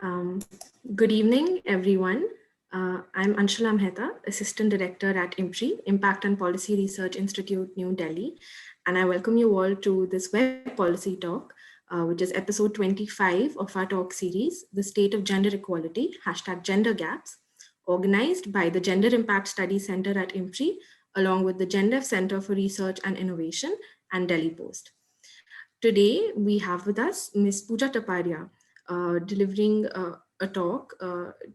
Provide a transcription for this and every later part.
Um, Good evening, everyone. I'm Anshula Mehta, Assistant Director at IMPRI, Impact and Policy Research Institute, New Delhi. And I welcome you all to this web policy talk, which is episode 25 of our talk series, The State of Gender Equality, #Gender Gaps, organized by the Gender Impact Studies Center at IMPRI, along with the GenDev Center for Research and Innovation and Delhi Post. Today, we have with us Ms. Pooja Taparia, delivering a talk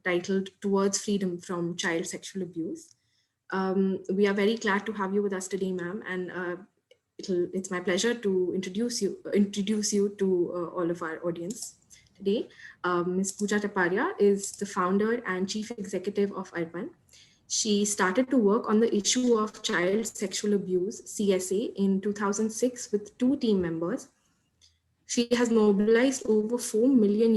titled Towards Freedom from Child Sexual Abuse. We are very glad to have you with us today, ma'am, and it's my pleasure to introduce you to all of our audience today. Ms. Pooja Taparia is the founder and chief executive of Arpan. She started to work on the issue of child sexual abuse, CSA, in 2006 with two team members. She has mobilized over $4 million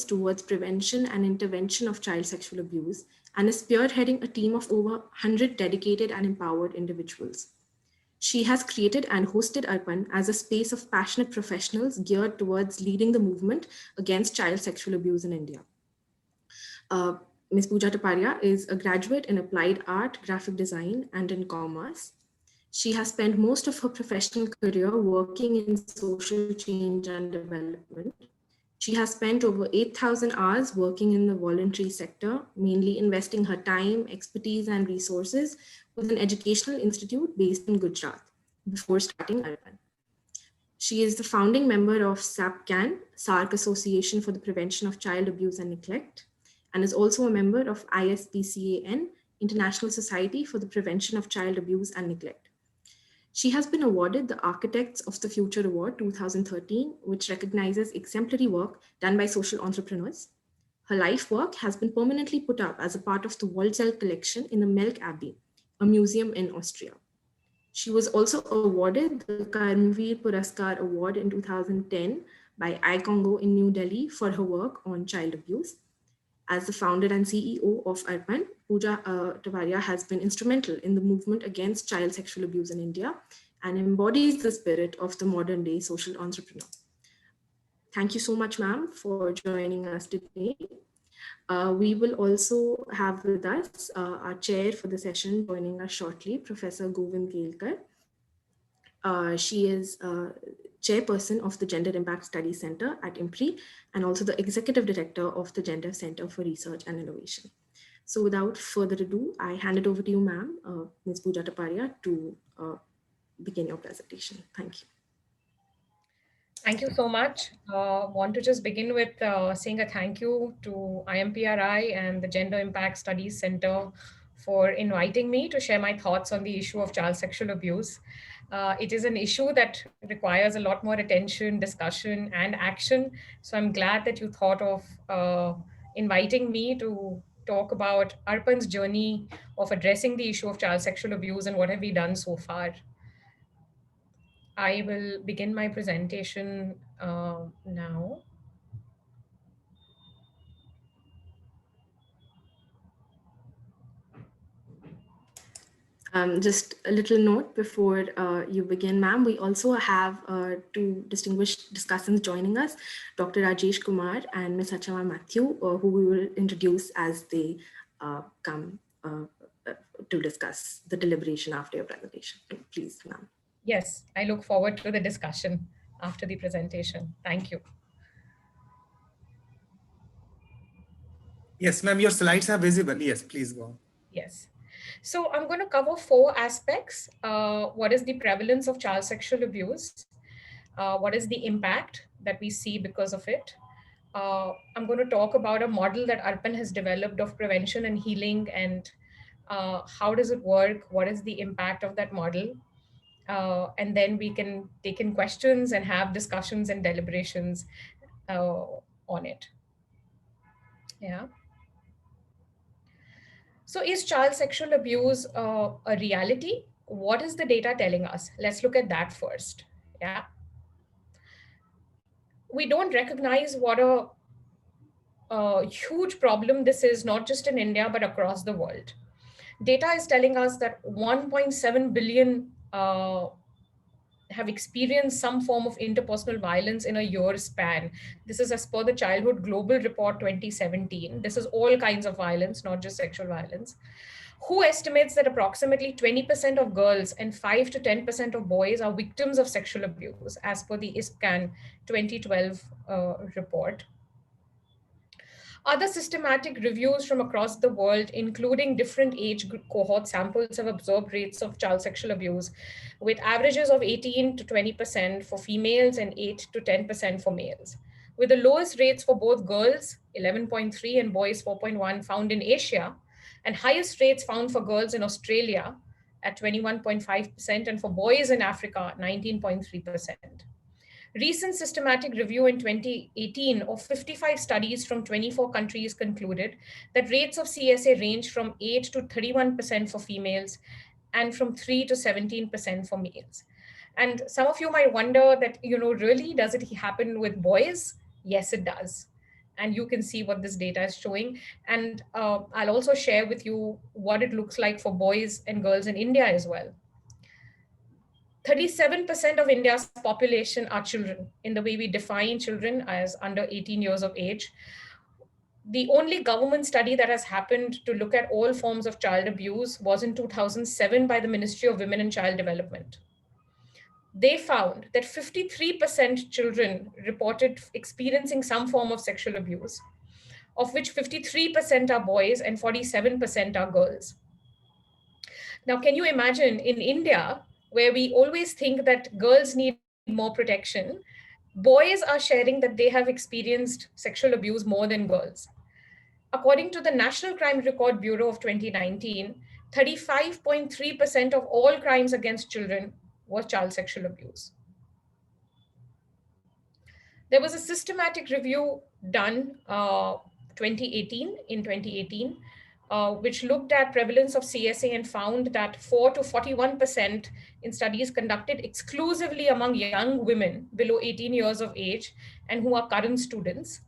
towards prevention and intervention of child sexual abuse and is spearheading a team of over 100 dedicated and empowered individuals. She has created and hosted Arpan as a space of passionate professionals geared towards leading the movement against child sexual abuse in India. Ms. Pooja Taparia is a graduate in applied art, graphic design, and in commerce. She has spent most of her professional career working in social change and development. She has spent over 8,000 hours working in the voluntary sector, mainly investing her time, expertise, and resources with an educational institute based in Gujarat before starting Arpan. She is the founding member of SAPCAN, SARC Association for the Prevention of Child Abuse and Neglect, and is also a member of ISPCAN, International Society for the Prevention of Child Abuse and Neglect. She has been awarded the Architects of the Future Award 2013, which recognizes exemplary work done by social entrepreneurs. Her life work has been permanently put up as a part of the Waldsell collection in the Melk Abbey, a museum in Austria. She was also awarded the Karmveer Puraskar Award in 2010 by iCongo in New Delhi for her work on child abuse. As the founder and CEO of Arpan, Pooja Taparia has been instrumental in the movement against child sexual abuse in India and embodies the spirit of the modern day social entrepreneur. Thank you so much, ma'am, for joining us today. We will also have with us our chair for the session joining us shortly, Professor Govind Kelkar. She is chairperson of the Gender Impact Studies Center at IMPRI and also the executive director of the GenDev Center for Research and Innovation. So without further ado, I hand it over to you, ma'am, Ms. Pooja Taparia, to begin your presentation. Thank you. Thank you so much. Want to just begin with saying a thank you to IMPRI and the Gender Impact Studies Center for inviting me to share my thoughts on the issue of child sexual abuse. It is an issue that requires a lot more attention, discussion, and action. So I'm glad that you thought of inviting me to talk about Arpan's journey of addressing the issue of child sexual abuse and what have we done so far. I will begin my presentation now. Just a little note before you begin, ma'am. We also have two distinguished discussants joining us, Dr. Rajesh Kumar and Ms. Achama Matthew, who we will introduce as they come to discuss the deliberation after your presentation. Please, ma'am. Yes, I look forward to the discussion after the presentation. Thank you. Yes, ma'am, your slides are visible. Yes, please go on. Yes. So I'm going to cover four aspects. What is the prevalence of child sexual abuse? What is the impact that we see because of it? I'm going to talk about a model that Arpan has developed of prevention and healing and how does it work? What is the impact of that model? And then we can take in questions and have discussions and deliberations on it. Yeah. So is child sexual abuse a reality? What is the data telling us? Let's look at that first. Yeah. We don't recognize what a huge problem this is, not just in India, but across the world. Data is telling us that 1.7 billion have experienced some form of interpersonal violence in a year span. This is as per the Childhood Global Report 2017. This is all kinds of violence, not just sexual violence. Who estimates that approximately 20% of girls and 5 to 10% of boys are victims of sexual abuse, as per the ISPCAN 2012 report. Other systematic reviews from across the world, including different cohort samples, have observed rates of child sexual abuse with averages of 18 to 20% for females and 8 to 10% for males, with the lowest rates for both girls, 11.3, and boys, 4.1, found in Asia, and highest rates found for girls in Australia at 21.5% and for boys in Africa, 19.3%. Recent systematic review in 2018 of 55 studies from 24 countries concluded that rates of CSA range from 8 to 31% for females and from 3 to 17% for males. And some of you might wonder that, really, does it happen with boys? Yes, it does. And you can see what this data is showing. And I'll also share with you what it looks like for boys and girls in India as well. 37% of India's population are children in the way we define children as under 18 years of age. The only government study that has happened to look at all forms of child abuse was in 2007 by the Ministry of Women and Child Development. They found that 53% children reported experiencing some form of sexual abuse, of which 53% are boys and 47% are girls. Now, can you imagine in India, where we always think that girls need more protection, boys are sharing that they have experienced sexual abuse more than girls? According to the National Crime Record Bureau of 2019, 35.3% of all crimes against children was child sexual abuse. There was a systematic review done 2018, which looked at prevalence of CSA and found that 4 to 41% in studies conducted exclusively among young women below 18 years of age and who are current students.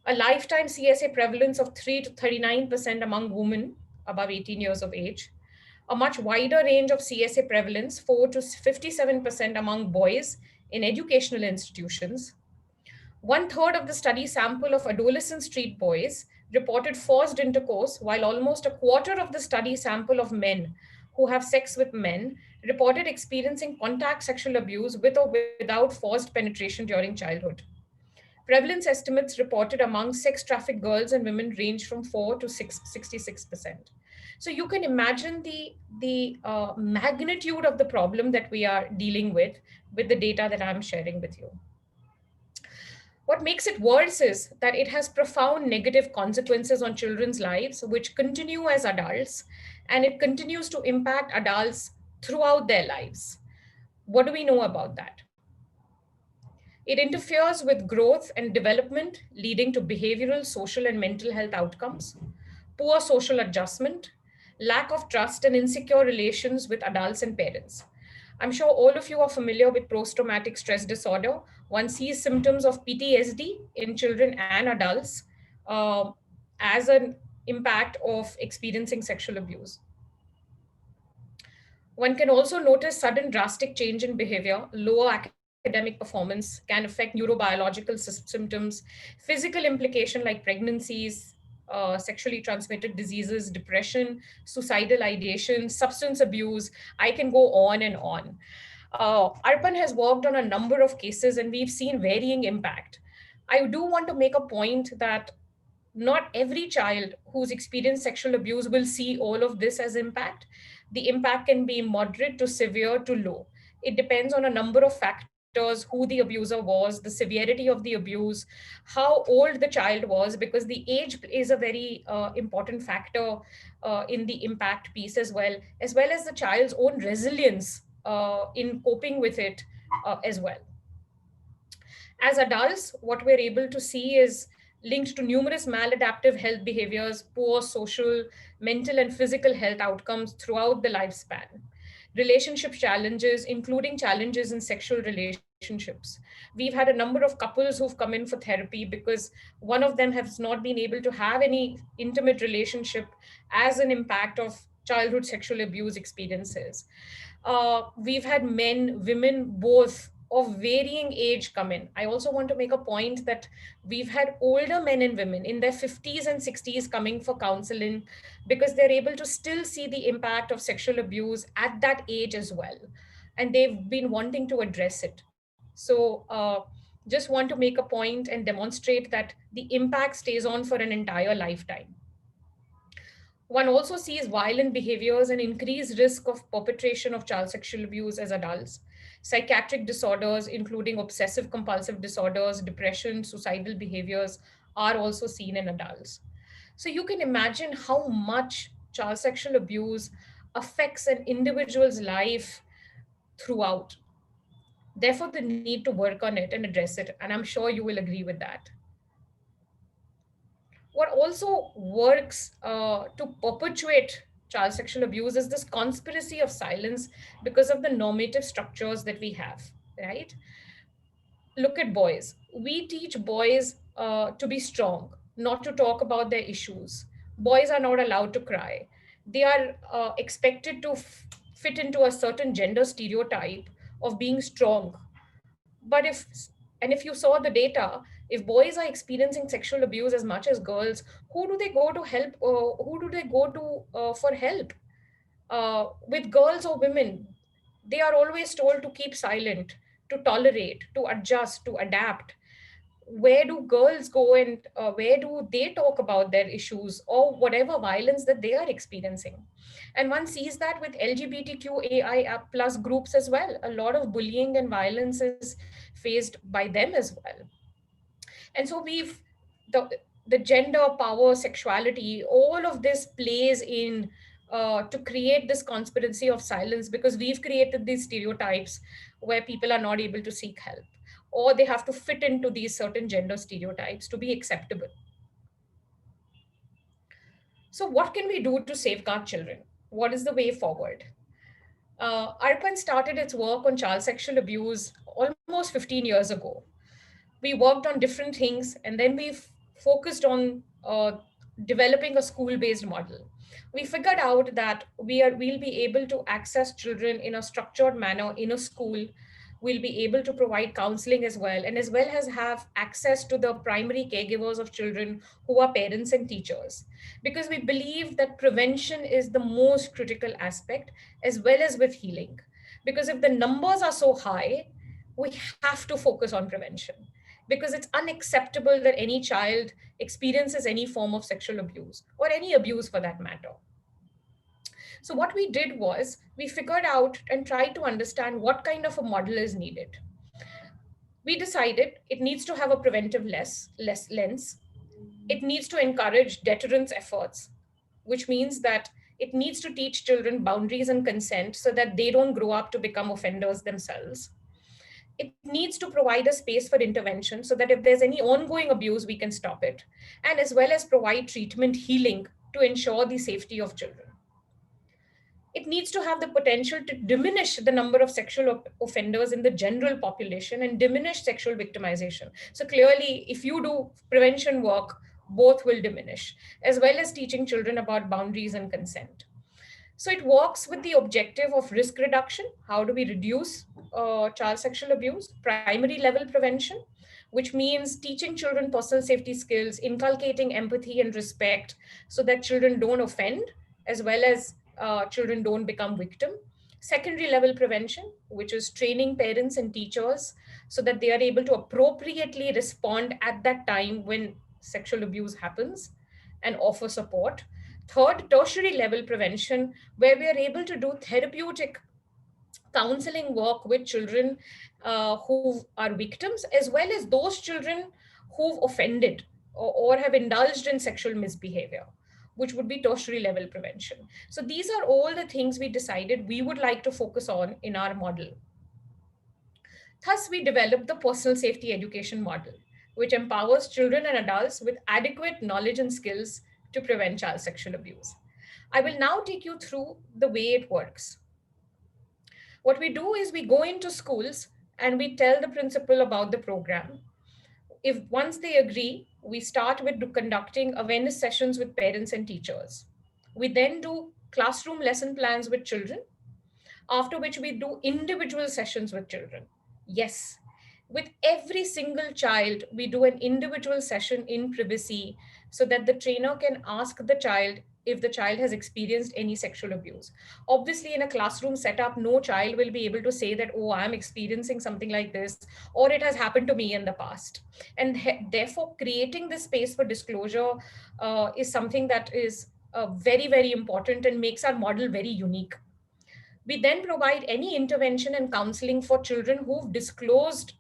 A lifetime CSA prevalence of 3 to 39% among women above 18 years of age. A much wider range of CSA prevalence, 4 to 57% among boys in educational institutions. 1/3 of the study sample of adolescent street boys reported forced intercourse, while almost a quarter of the study sample of men who have sex with men reported experiencing contact sexual abuse with or without forced penetration during childhood. Prevalence estimates reported among sex trafficked girls and women range from 4 to 66%. So you can imagine the magnitude of the problem that we are dealing with the data that I'm sharing with you. What makes it worse is that it has profound negative consequences on children's lives, which continue as adults, and it continues to impact adults throughout their lives. What do we know about that? It interferes with growth and development, leading to behavioral, social, and mental health outcomes, poor social adjustment, lack of trust, and insecure relations with adults and parents. I'm sure all of you are familiar with post-traumatic stress disorder. One sees symptoms of PTSD in children and adults as an impact of experiencing sexual abuse. One can also notice sudden drastic change in behavior, lower academic performance, can affect neurobiological symptoms, physical implication like pregnancies, sexually transmitted diseases, depression, suicidal ideation, substance abuse. I can go on and on. Arpan has worked on a number of cases and we've seen varying impact. I do want to make a point that not every child who's experienced sexual abuse will see all of this as impact. The impact can be moderate to severe to low. It depends on a number of factors: who the abuser was, the severity of the abuse, how old the child was, because the age is a very important factor in the impact piece as well as the child's own resilience in coping with it as well. As adults, what we're able to see is linked to numerous maladaptive health behaviors, poor social, mental, and physical health outcomes throughout the lifespan. Relationship challenges, including challenges in sexual relationships. We've had a number of couples who've come in for therapy because one of them has not been able to have any intimate relationship as an impact of childhood sexual abuse experiences. We've had men, women, both of varying age come in. I also want to make a point that we've had older men and women in their 50s and 60s coming for counseling because they're able to still see the impact of sexual abuse at that age as well. And they've been wanting to address it. So, just want to make a point and demonstrate that the impact stays on for an entire lifetime. One also sees violent behaviors and increased risk of perpetration of child sexual abuse as adults. Psychiatric disorders, including obsessive compulsive disorders, depression, suicidal behaviors, are also seen in adults. So you can imagine how much child sexual abuse affects an individual's life throughout. Therefore, the need to work on it and address it. And I'm sure you will agree with that. What also works to perpetuate child sexual abuse is this conspiracy of silence because of the normative structures that we have, right? Look at boys. We teach boys to be strong, not to talk about their issues. Boys are not allowed to cry. They are expected to fit into a certain gender stereotype of being strong. But if you saw the data, if boys are experiencing sexual abuse as much as girls, who do they go to help? Who do they go to for help? With girls or women, they are always told to keep silent, to tolerate, to adjust, to adapt. Where do girls go and where do they talk about their issues or whatever violence that they are experiencing? And one sees that with LGBTQAI plus groups as well. A lot of bullying and violence is faced by them as well. And so the the gender, power, sexuality, all of this plays in to create this conspiracy of silence because we've created these stereotypes where people are not able to seek help or they have to fit into these certain gender stereotypes to be acceptable. So what can we do to safeguard children? What is the way forward? Arpan started its work on child sexual abuse almost 15 years ago. We worked on different things, and then we focused on developing a school-based model. We figured out that we'll be able to access children in a structured manner in a school. We'll be able to provide counseling as well as have access to the primary caregivers of children who are parents and teachers. Because we believe that prevention is the most critical aspect, as well as with healing. Because if the numbers are so high, we have to focus on prevention because it's unacceptable that any child experiences any form of sexual abuse or any abuse for that matter. So, what we did was we figured out and tried to understand what kind of a model is needed. We decided it needs to have a preventive less lens. It needs to encourage deterrence efforts, which means that it needs to teach children boundaries and consent so that they don't grow up to become offenders themselves. It needs to provide a space for intervention so that if there's any ongoing abuse, we can stop it, and as well as provide treatment healing to ensure the safety of children. It needs to have the potential to diminish the number of sexual offenders in the general population and diminish sexual victimization. So, clearly, if you do prevention work, both will diminish, as well as teaching children about boundaries and consent. So it works with the objective of risk reduction. How do we reduce child sexual abuse? Primary level prevention, which means teaching children personal safety skills, inculcating empathy and respect so that children don't offend, as well as children don't become victim. Secondary level prevention, which is training parents and teachers so that they are able to appropriately respond at that time when sexual abuse happens and offer support. Third, tertiary level prevention, where we are able to do therapeutic counseling work with children who are victims, as well as those children who've offended or have indulged in sexual misbehavior, which would be tertiary level prevention. So these are all the things we decided we would like to focus on in our model. Thus, we developed the personal safety education model, which empowers children and adults with adequate knowledge and skills to prevent child sexual abuse. I will now take you through the way it works. What we do is we go into schools and we tell the principal about the program. If once they agree, we start with conducting awareness sessions with parents and teachers. We then do classroom lesson plans with children. after which we do individual sessions with children. Yes, with every single child, we do an individual session in privacy so that the trainer can ask the child if the child has experienced any sexual abuse. Obviously, in a classroom setup, no child will be able to say that, oh, I'm experiencing something like this, or it has happened to me in the past. And therefore, creating this space for disclosure is something that is very, very important and makes our model very unique. We then provide any intervention and counseling for children who've disclosed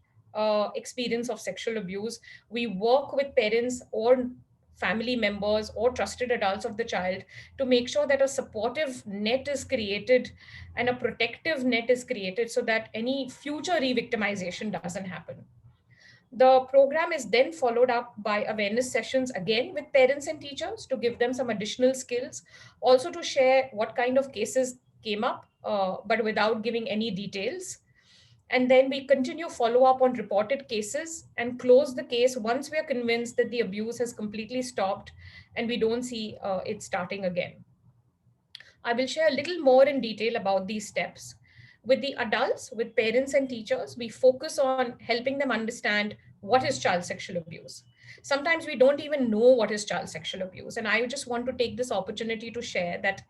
experience of sexual abuse. We work with parents or family members or trusted adults of the child to make sure that a supportive net is created and a protective net is created so that any future re-victimization doesn't happen. The program is then followed up by awareness sessions again with parents and teachers to give them some additional skills, also to share what kind of cases came up, but without giving any details. And then we continue follow up on reported cases and close the case once we are convinced that the abuse has completely stopped and we don't see it starting again. I will share a little more in detail about these steps. With the adults, with parents and teachers, we focus on helping them understand what is child sexual abuse. Sometimes we don't even know what is child sexual abuse. And I just want to take this opportunity to share that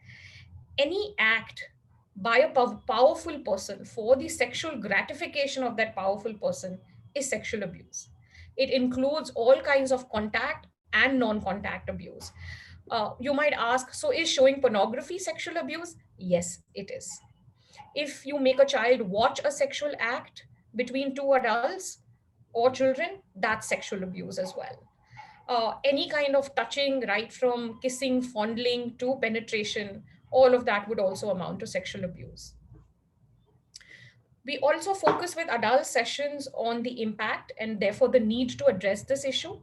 any act by a powerful person for the sexual gratification of that powerful person is sexual abuse. It includes all kinds of contact and non contact abuse. You might ask, so is showing pornography sexual abuse? Yes, it is. If you make a child watch a sexual act between two adults or children, that's sexual abuse as well. Any kind of touching, right from kissing, fondling to penetration, all of that would also amount to sexual abuse. We also focus with adult sessions on the impact and therefore the need to address this issue.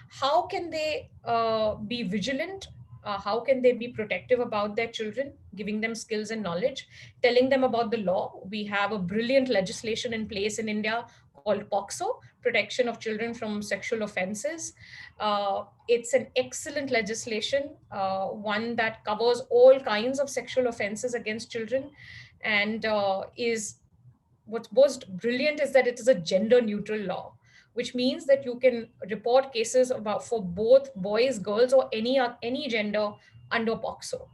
How can they be vigilant? How can they be protective about their children, giving them skills and knowledge, telling them about the law? We have a brilliant legislation in place in India called POXO, Protection of Children from Sexual Offences. It's an excellent legislation, one that covers all kinds of sexual offences against children and is what's most brilliant is that it is a gender neutral law, which means that you can report cases about for both boys, girls, or any gender under POXO.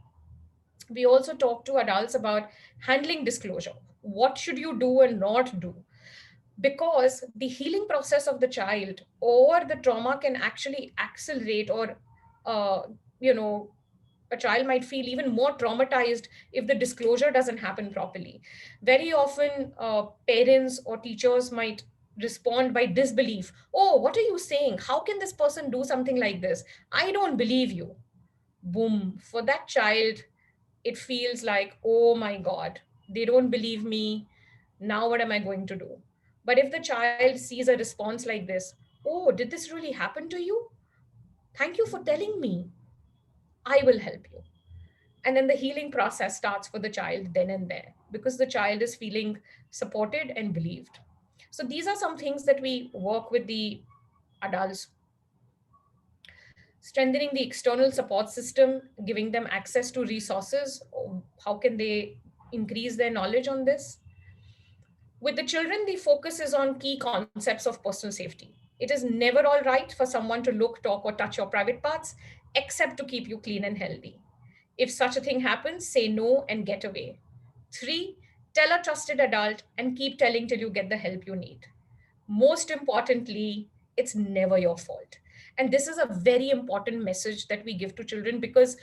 We also talk to adults about handling disclosure. What should you do and not do? Because the healing process of the child or the trauma can actually accelerate or uh, you know a child might feel even more traumatized if the disclosure doesn't happen properly. Very often parents or teachers might respond by disbelief. Oh, what are you saying? How can this person do something like this? I don't believe you. Boom, for that child it feels like, oh my god, they don't believe me. Now what am I going to do? But if the child sees a response like this, oh, did this really happen to you? Thank you for telling me. I will help you. And then the healing process starts for the child then and there because the child is feeling supported and believed. So these are some things that we work with the adults. Strengthening the external support system, giving them access to resources. How can they increase their knowledge on this? With the children, the focus is on key concepts of personal safety. It is never all right for someone to look, talk, or touch your private parts, except to keep you clean and healthy. If such a thing happens, say no and get away. Three, tell a trusted adult and keep telling till you get the help you need. Most importantly, it's never your fault. And this is a very important message that we give to children because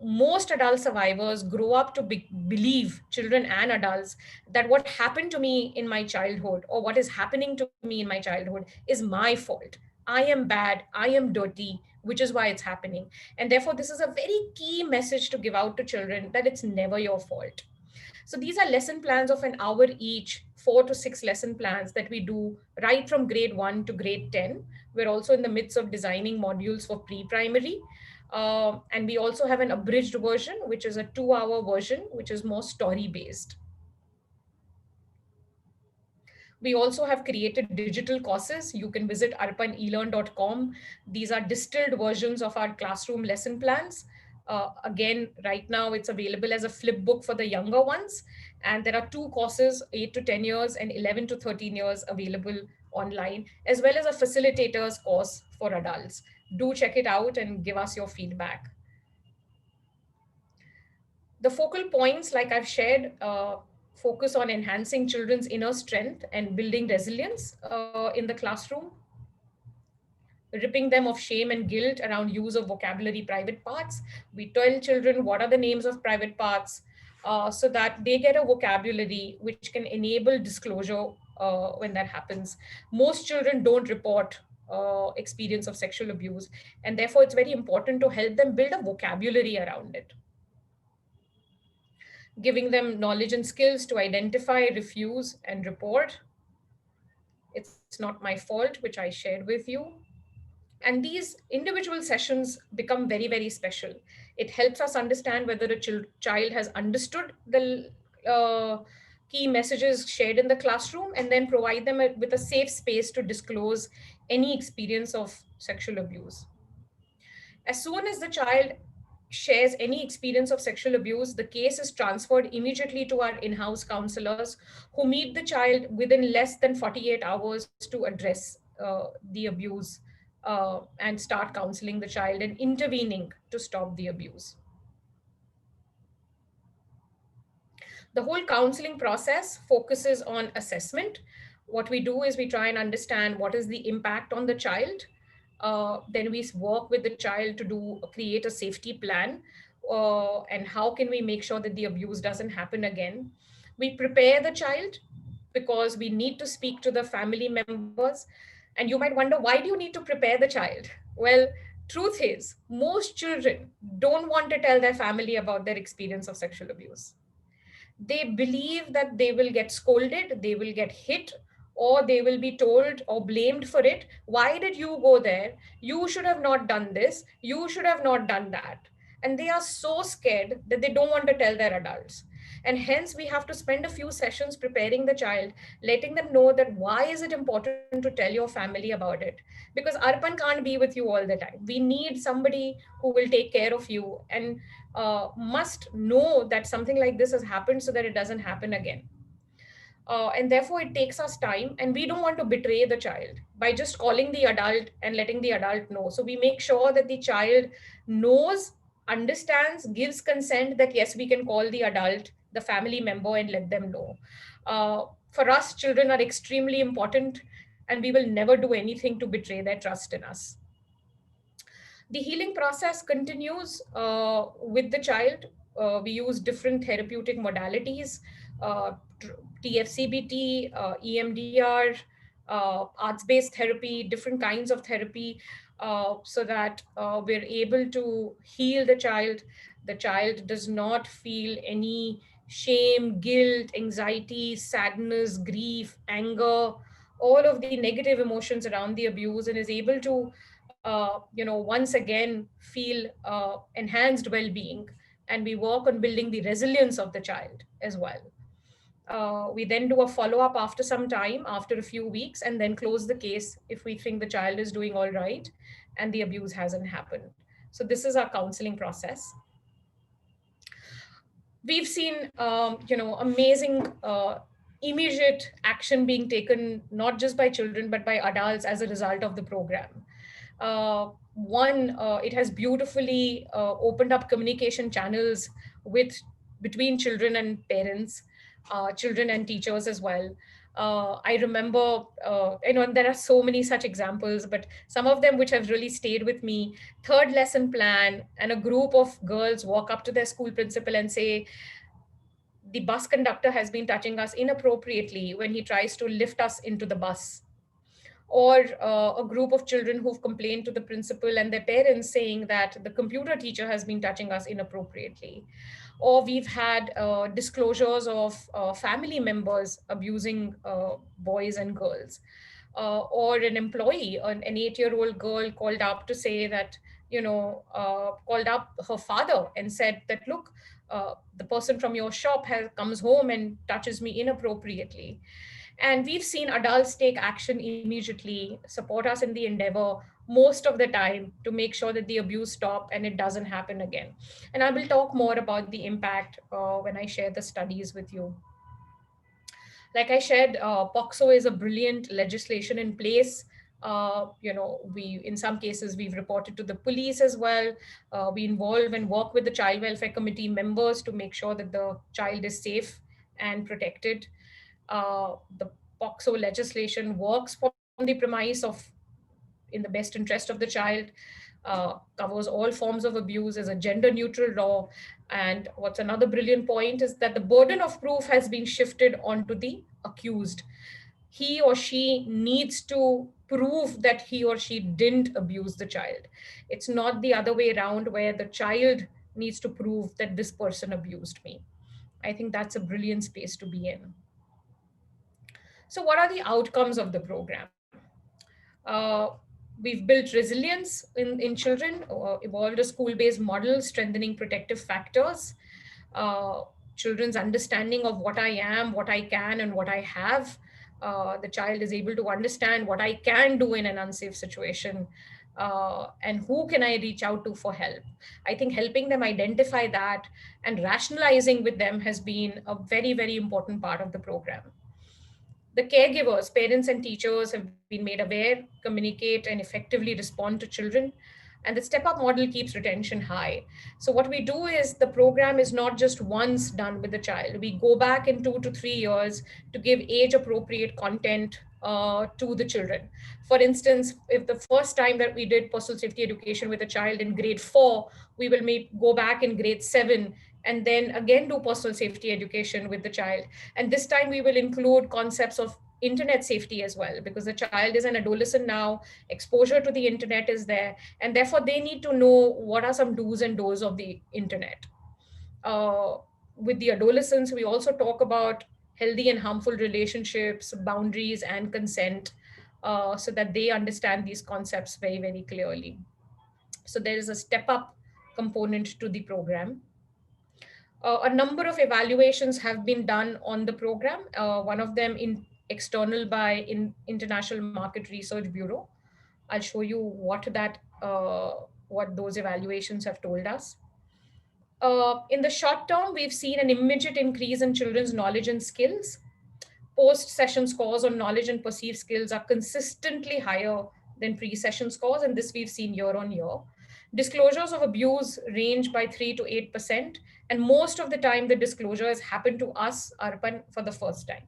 most adult survivors grow up to believe, children and adults, that what happened to me in my childhood or what is happening to me in my childhood is my fault. I am bad, I am dirty, which is why it's happening. And therefore, this is a very key message to give out to children that it's never your fault. So these are lesson plans of an hour each, 4 to 6 lesson plans that we do right from grade 1 to grade 10. We're also in the midst of designing modules for pre-primary. And we also have an abridged version, which is a 2-hour version, which is more story based. We also have created digital courses. You can visit arpanelearn.com. These are distilled versions of our classroom lesson plans. Again, right now it's available as a flip book for the younger ones. And there are two courses, 8 to 10 years and 11 to 13 years, available online, as well as a facilitator's course for adults. Do check it out and give us your feedback. The focal points, like I've shared, focus on enhancing children's inner strength and building resilience in the classroom, ripping them of shame and guilt around use of vocabulary private parts. We tell children what are the names of private parts, so that they get a vocabulary which can enable disclosure when that happens. Most children don't report experience of sexual abuse, and therefore it's very important to help them build a vocabulary around it, giving them knowledge and skills to identify, refuse, and report. It's not my fault, which I shared with you. And these individual sessions become very, very special. It helps us understand whether a child has understood the key messages shared in the classroom, and then provide them with a safe space to disclose any experience of sexual abuse. As soon as the child shares any experience of sexual abuse, the case is transferred immediately to our in house counselors, who meet the child within less than 48 hours to address the abuse, and start counseling the child and intervening to stop the abuse. The whole counseling process focuses on assessment. What we do is we try and understand what is the impact on the child. Then we work with the child to create a safety plan, and how can we make sure that the abuse doesn't happen again. We prepare the child because we need to speak to the family members. And you might wonder, why do you need to prepare the child? Well, truth is, most children don't want to tell their family about their experience of sexual abuse. They believe that they will get scolded, they will get hit, or they will be told or blamed for it. Why did you go there? You should have not done this. You should have not done that. And they are so scared that they don't want to tell their adults. And hence, we have to spend a few sessions preparing the child, letting them know that why is it important to tell your family about it? Because Arpan can't be with you all the time. We need somebody who will take care of you, and must know that something like this has happened so that it doesn't happen again. And therefore, it takes us time, and we don't want to betray the child by just calling the adult and letting the adult know. So we make sure that the child knows, understands, gives consent that yes, we can call the adult, the family member, and let them know. For us, children are extremely important, and we will never do anything to betray their trust in us. The healing process continues with the child. We use different therapeutic modalities, uh, TFCBT, EMDR, arts-based therapy, different kinds of therapy, so that we're able to heal the child. The child does not feel any shame, guilt, anxiety, sadness, grief, anger, all of the negative emotions around the abuse, and is able to once again feel enhanced well-being. And we work on building the resilience of the child as well. We then do a follow-up after some time, after a few weeks, and then close the case if we think the child is doing all right and the abuse hasn't happened. So this is our counseling process. We've seen amazing immediate action being taken, not just by children but by adults, as a result of the program. One, it has beautifully opened up communication channels with between children and parents, children and teachers as well. I remember, there are so many such examples, but some of them which have really stayed with me. Third lesson plan, and a group of girls walk up to their school principal and say, the bus conductor has been touching us inappropriately when he tries to lift us into the bus. Or a group of children who've complained to the principal and their parents saying that the computer teacher has been touching us inappropriately. Or we've had disclosures of family members abusing boys and girls. Or an employee, an 8-year-old girl called up to say that, called up her father and said that, look, the person from your shop comes home and touches me inappropriately. And we've seen adults take action immediately, support us in the endeavor most of the time to make sure that the abuse stop and it doesn't happen again. And I will talk more about the impact when I share the studies with you. Like I shared, POXO is a brilliant legislation in place. We in some cases we've reported to the police as well. We involve and work with the child welfare committee members to make sure that the child is safe and protected. The POXO legislation works from the premise of in the best interest of the child, covers all forms of abuse, is a gender neutral law. And what's another brilliant point is that the burden of proof has been shifted onto the accused. He or she needs to prove that he or she didn't abuse the child. It's not the other way around where the child needs to prove that this person abused me. I think that's a brilliant space to be in. So, what are the outcomes of the program? Uh, we've built resilience in children, evolved a school based model, strengthening protective factors, uh, children's understanding of what I am, what I can, and what I have. The child is able to understand what I can do in an unsafe situation. And who can I reach out to for help? I think helping them identify that and rationalizing with them has been a very, very important part of the program. The caregivers, parents, and teachers have been made aware, communicate, and effectively respond to children. And the step up model keeps retention high. So, what we do is the program is not just once done with the child. We go back in 2 to 3 years to give age appropriate content to the children. For instance, if the first time that we did personal safety education with a child in grade 4, we will go back in grade 7 and then again do personal safety education with the child. And this time we will include concepts of internet safety as well, because the child is an adolescent now, exposure to the internet is there, and therefore they need to know what are some do's and don'ts of the internet. uh, with the adolescents, we also talk about healthy and harmful relationships, boundaries, and consent, so that they understand these concepts very, very clearly. So there is a step up component to the program. A number of evaluations have been done on the program. One of them in external by International Market Research Bureau. I'll show you what those evaluations have told us. In the short term, we've seen an immediate increase in children's knowledge and skills. Post session scores on knowledge and perceived skills are consistently higher than pre session scores, and this we've seen year on year. Disclosures of abuse range by 3 to 8%, and most of the time, the disclosure has happened to us, Arpan, for the first time.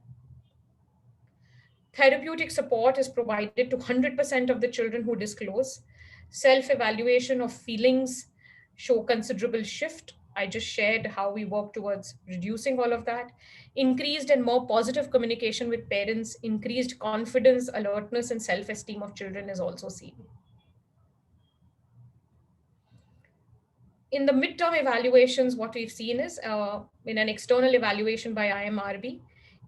Therapeutic support is provided to 100% of the children who disclose. Self evaluation of feelings show considerable shift. I just shared how we work towards reducing all of that. Increased and more positive communication with parents, increased confidence, alertness, and self esteem of children is also seen. In the midterm evaluations, what we've seen is in an external evaluation by IMRB,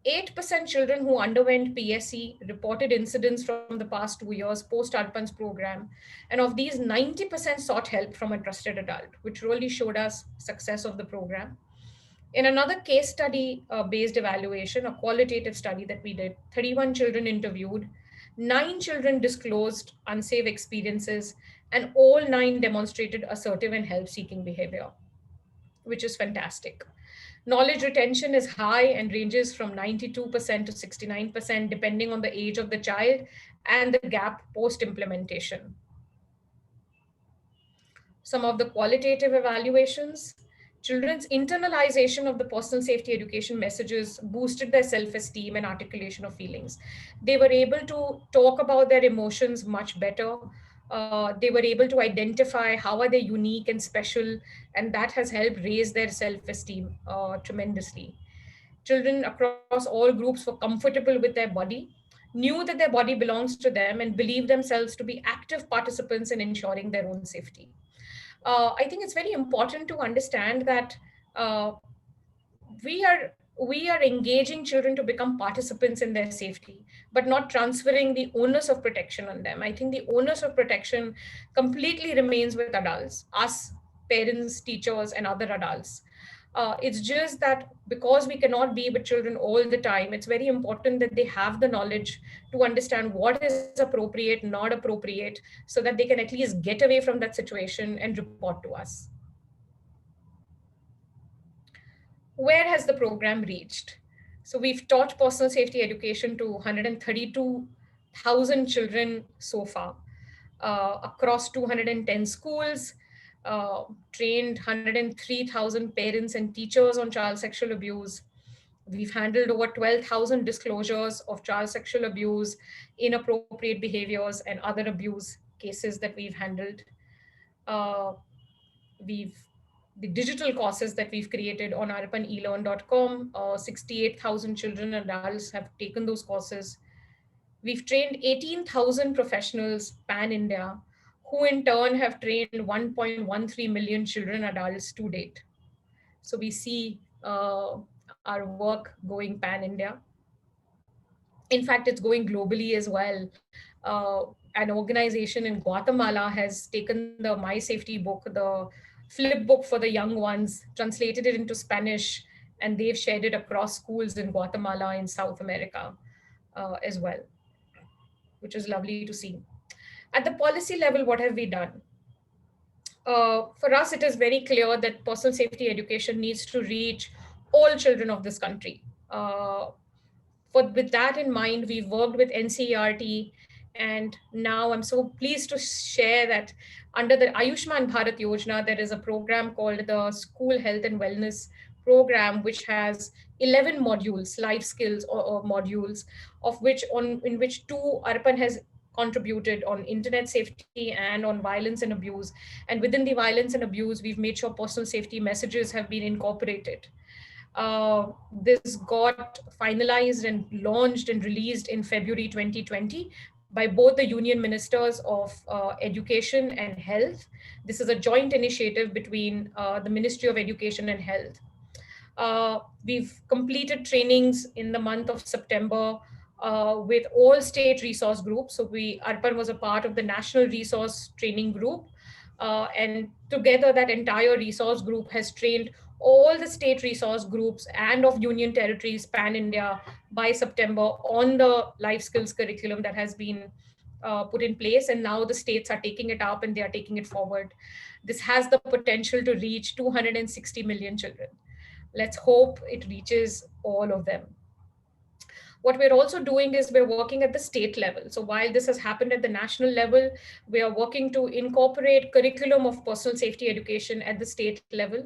8% children who underwent PSE reported incidents from the past 2 years post Arpan's program. And of these, 90% sought help from a trusted adult, which really showed us success of the program. In another case study based evaluation, a qualitative study that we did, 31 children interviewed, 9 children disclosed unsafe experiences, and all 9 demonstrated assertive and help seeking behavior, which is fantastic. Knowledge retention is high and ranges from 92% to 69%, depending on the age of the child and the gap post implementation. Some of the qualitative evaluations. Children's internalization of the personal safety education messages boosted their self esteem and articulation of feelings. They were able to talk about their emotions much better. They were able to identify how are they unique and special, and that has helped raise their self esteem tremendously. Children across all groups were comfortable with their body, knew that their body belongs to them, and believed themselves to be active participants in ensuring their own safety. I think it's very important to understand that uh, we are we are engaging children to become participants in their safety, but not transferring the onus of protection on them. I think the onus of protection completely remains with adults, us, parents, teachers, and other adults. It's just that because we cannot be with children all the time, it's very important that they have the knowledge to understand what is appropriate, not appropriate, so that they can at least get away from that situation and report to us. Where has the program reached? So we've taught personal safety education to 132,000 children so far, across 210 schools, trained 103,000 parents and teachers on child sexual abuse. We've handled over 12,000 disclosures of child sexual abuse, inappropriate behaviors, and other abuse cases that we've handled. Uh, we've The digital courses that we've created on arpanelearn.com, 68,000 children and adults have taken those courses. We've trained 18,000 professionals pan India, who in turn have trained 1.13 million children adults to date. So we see our work going pan India. In fact, it's going globally as well. An organization in Guatemala has taken the My Safety book, the flip book for the young ones, translated it into Spanish, and they've shared it across schools in Guatemala in South America as well, which is lovely to see. At the policy level, what have we done? For us, it is very clear that personal safety education needs to reach all children of this country. With that in mind, we've worked with NCERT, and now I'm so pleased to share that under the Ayushman Bharat Yojana, there is a program called the School Health and Wellness Program, which has 11 modules, life skills or modules, of which in which two Arpan has contributed on internet safety and on violence and abuse. And within the violence and abuse, we've made sure personal safety messages have been incorporated. This got finalized and launched and released in February 2020 by both the union ministers of education and health. This is a joint initiative between the Ministry of Education and Health. We've completed trainings in the month of September with all state resource groups. So Arpan was a part of the National Resource Training Group. And together that entire resource group has trained all the state resource groups and of union territories pan India by September on the life skills curriculum that has been put in place. And now the states are taking it up and they are taking it forward. This has the potential to reach 260 million children. Let's hope it reaches all of them. What we're also doing is we're working at the state level. So while this has happened at the national level, we are working to incorporate curriculum of personal safety education at the state level.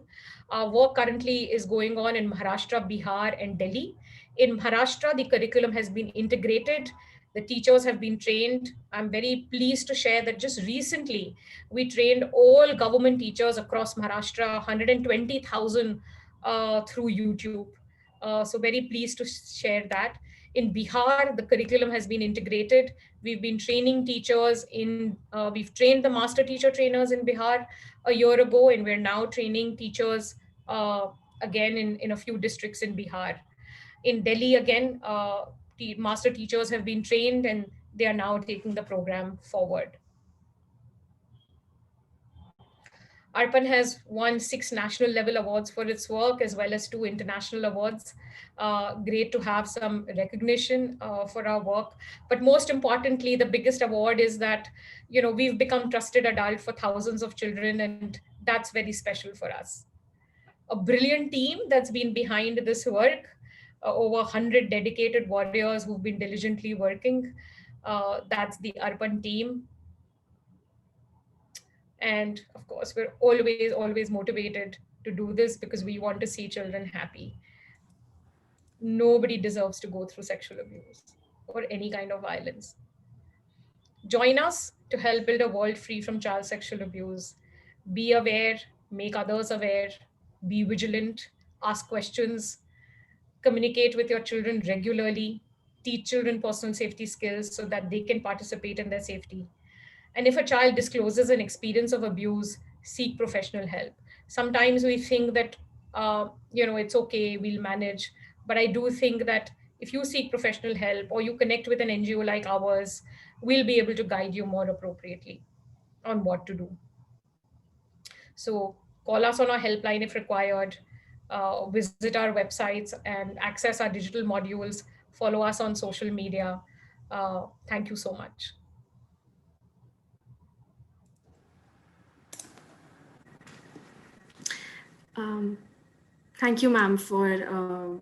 Our work currently is going on in Maharashtra, Bihar, and Delhi. In Maharashtra, the curriculum has been integrated. The teachers have been trained. I'm very pleased to share that just recently we trained all government teachers across Maharashtra, 120,000 through YouTube. So very pleased to share that. In Bihar, the curriculum has been integrated. We've been training teachers we've trained the master teacher trainers in Bihar a year ago, and we're now training teachers again in a few districts in Bihar. In Delhi, again, master teachers have been trained and they are now taking the program forward. Arpan has won 6 national level awards for its work as well as 2 international awards. Great to have some recognition for our work. But most importantly, the biggest award is that, we've become trusted adult for thousands of children, and that's very special for us. A brilliant team that's been behind this work, over 100 dedicated warriors who've been diligently working. That's the Arpan team. And of course, we're always motivated to do this because we want to see children happy. Nobody deserves to go through sexual abuse or any kind of violence. Join us to help build a world free from child sexual abuse. Be aware, make others aware, be vigilant, ask questions, communicate with your children regularly, teach children personal safety skills so that they can participate in their safety. And if a child discloses an experience of abuse, seek professional help. Sometimes we think that, it's okay, we'll manage. But I do think that if you seek professional help or you connect with an NGO like ours, we'll be able to guide you more appropriately on what to do. So call us on our helpline if required, visit our websites and access our digital modules, follow us on social media. Thank you so much. Thank you, ma'am, for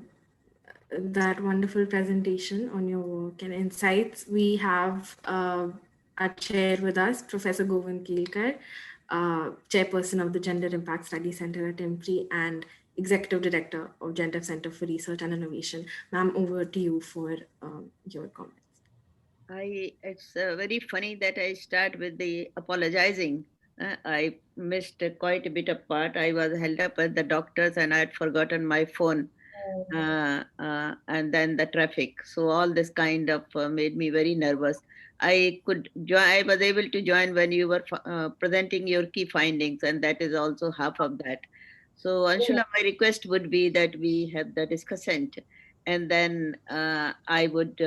that wonderful presentation on your work and insights. We have our chair with us, Professor Govind Kelkar, chairperson of the Gender Impact Study Center at IMPRI and executive director of GenDev Center for Research and Innovation. Ma'am, over to you for your comments. It's very funny that I start with the apologizing. I missed quite a bit of part. I was held up at the doctor's and I had forgotten my phone, Oh, and then the traffic. So all this kind of made me very nervous. I could join. I was able to join when you were presenting your key findings, and that is also half of that. So oh, Anshula, my request would be that we have the discussant, and then I would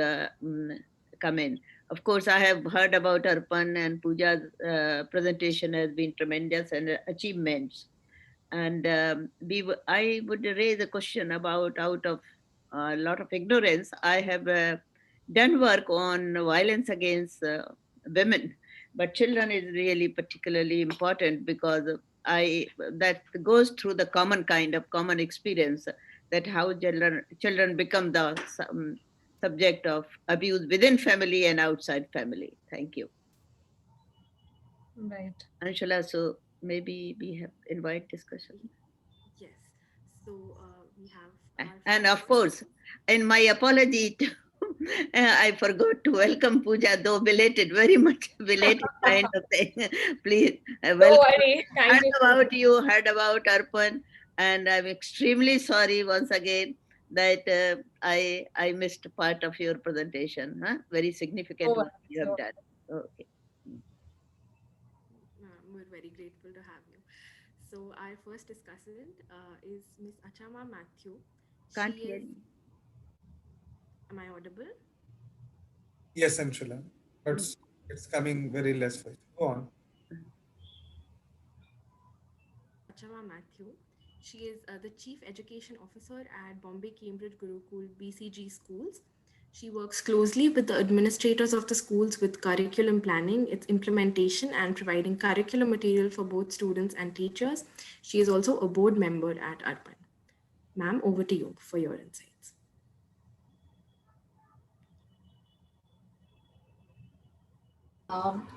come in. Of course, I have heard about Arpan and Pooja's presentation has been tremendous and achievements. And I would raise a question about out of a lot of ignorance. I have done work on violence against women, but children is really particularly important because I that goes through the common kind of common experience that how children become the subject of abuse within family and outside family. Thank you, right. Anshula. So maybe we have invite discussion. Yes. So we have our And first of course, speaker. in my apology, to, I forgot to welcome Pooja, though belated, very much belated kind of thing. Please Don't welcome. worry. Thank Heard you so about much. you, heard about Arpan, and I'm extremely sorry once again that I missed part of your presentation. Huh? Very No significant work worries. you No have worries. done. Okay, We're very grateful to have you. So our first discussant is Miss Achama Matthew. can't She hear is, you. am I audible? Yes, Anshula. But Mm. it's coming very less voice. Go on. Achama Matthew. She is the Chief Education Officer at Bombay Cambridge Gurukul BCG schools. She works closely with the administrators of the schools with curriculum planning, its implementation, and providing curriculum material for both students and teachers. She is also a board member at Arpan. Ma'am, over to you for your insights.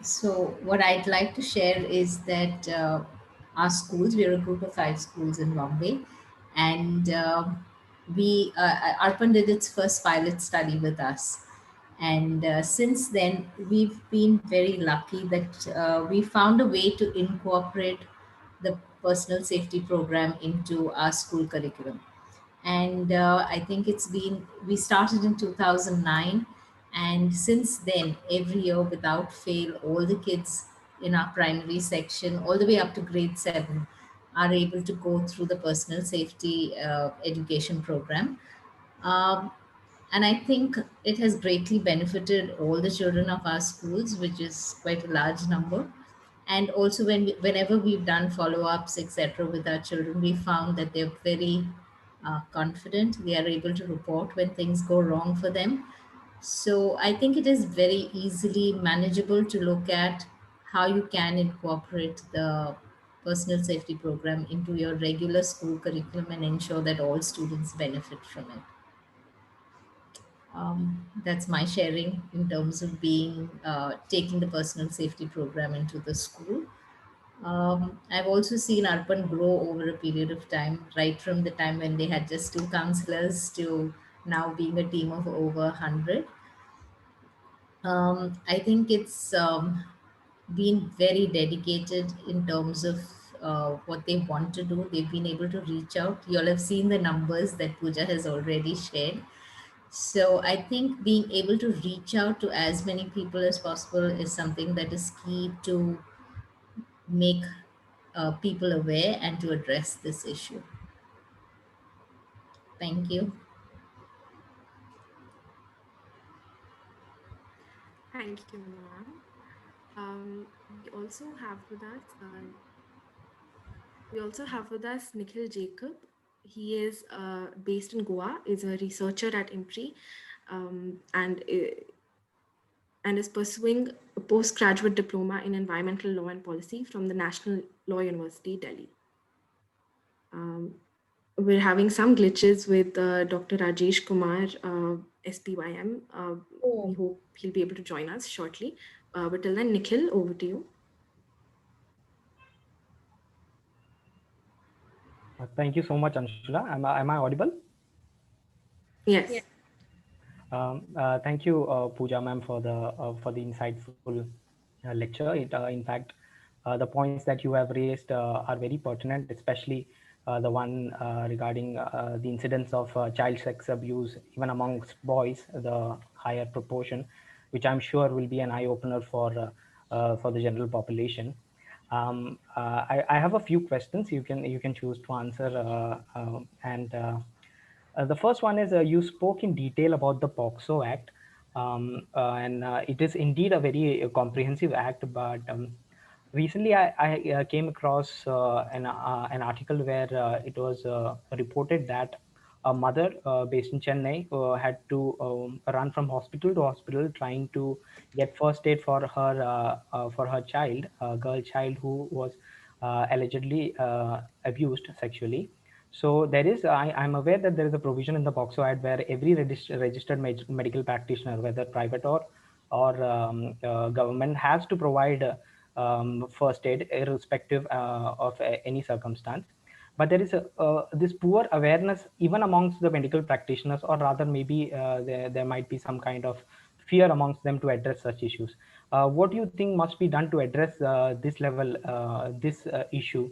So what I'd like to share is that our schools, we're a group of 5 schools in Bombay, and Arpan did its first pilot study with us. And since then, we've been very lucky that we found a way to incorporate the personal safety program into our school curriculum. And I think we started in 2009, and since then every year without fail all the kids in our primary section all the way up to grade 7 are able to go through the personal safety education program. um, and I think it has greatly benefited all the children of our schools, which is quite a large number. And also, whenever we've done follow-ups, etc., with our children, we found that they're very confident. They are able to report when things go wrong for them. So I think it is very easily manageable to look at how you can incorporate the personal safety program into your regular school curriculum and ensure that all students benefit from it. That's my sharing in terms of being taking the personal safety program into the school. I've also seen Arpan grow over a period of time, right from the time when they had just 2 counselors to now being a team of over 100. I think it's been very dedicated in terms of what they want to do. They've been able to reach out. You'll have seen the numbers that Pooja has already shared. So I think being able to reach out to as many people as possible is something that is key to make people aware and to address this issue. Thank you. Thank you, ma'am. We also have with us Nikhil Jacob. He is based in Goa, is a researcher at IMPRI, um, and uh, and is pursuing a postgraduate diploma in environmental law and policy from the National Law University, Delhi. Um, we're having some glitches with Dr. Rajesh Kumar, SPYM. We Oh, hope he'll be able to join us shortly. But till then, Nikhil, over to you. Thank you so much, Anshula. Am I audible? yeah. Yes. Thank you, Pooja ma'am, for the insightful lecture. In fact, the points that you have raised are very pertinent, especially the one regarding the incidence of child sex abuse, even amongst boys, the higher proportion, which I'm sure will be an eye opener for the general population. I have a few questions. You can choose to answer, and the first one is you spoke in detail about the POXO Act, and it is indeed a very comprehensive act. But recently, I came across an article where it was reported that a mother based in Chennai had to run from hospital to hospital trying to get first aid for her child, a girl child who was allegedly abused sexually. So there is, I'm aware that there is a provision in the POXO Act where every registered medical practitioner, whether private or government, has to provide first aid irrespective of any circumstance. But there is this poor awareness even amongst the medical practitioners, or rather maybe there might be some kind of fear amongst them to address such issues. What do you think must be done to address this issue,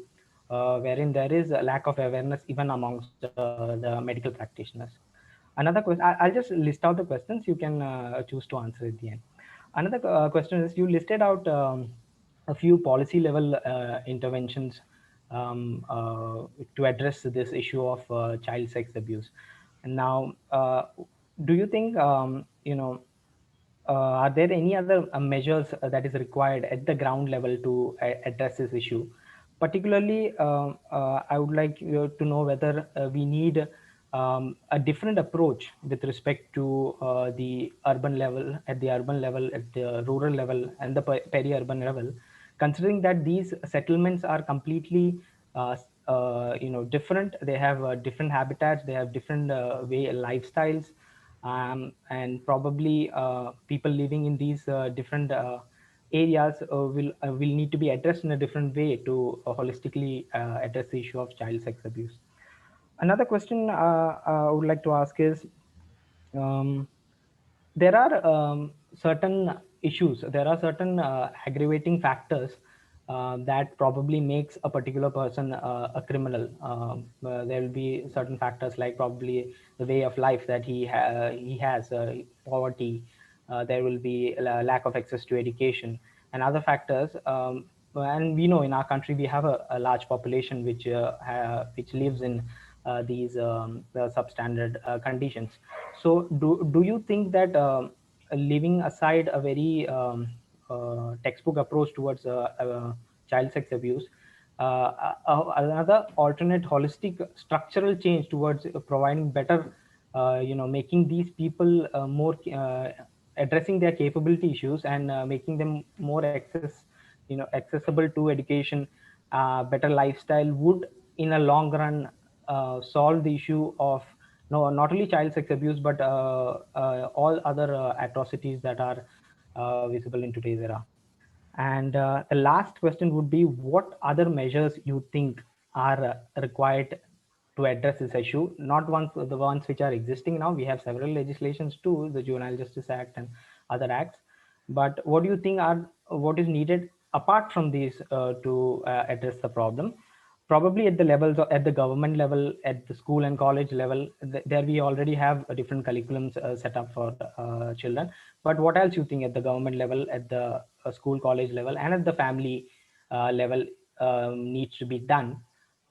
wherein there is a lack of awareness even amongst the medical practitioners? Another question, I'll just list out the questions. You can choose to answer at the end. Another question is, you listed out a few policy level interventions to address this issue of child sex abuse. And now, do you think, are there any other measures that is required at the ground level to address this issue? Particularly, I would like you to know whether we need a different approach with respect to the urban level, at the urban level, at the rural level, and the peri-urban level, considering that these settlements are completely different. They have different habitats, they have different way lifestyles, and probably people living in these different areas will need to be addressed in a different way to holistically address the issue of child sex abuse. Another question I would like to ask is, um, there are certain issues, there are certain aggravating factors that probably makes a particular person a criminal. There will be certain factors like probably the way of life that he has, poverty. There will be a lack of access to education and other factors. And we know in our country we have a large population which lives in these substandard conditions. So do you think that leaving aside a very textbook approach towards child sex abuse, another alternate holistic structural change towards providing better, making these people more addressing their capability issues and making them more accessible to education, better lifestyle, would in a long run solve the issue of no, not only child sex abuse but all other atrocities that are visible in today's era? And the last question would be, what other measures you think are required to address this issue? Not ones, the ones which are existing now. We have several legislations too, the Juvenile Justice Act and other acts. But what do you think are what is needed apart from these to address the problem? Probably at the levels at the government level, at the school and college level, there we already have different curriculums set up for children. But what else you think at the government level, at the school college level, and at the family level needs to be done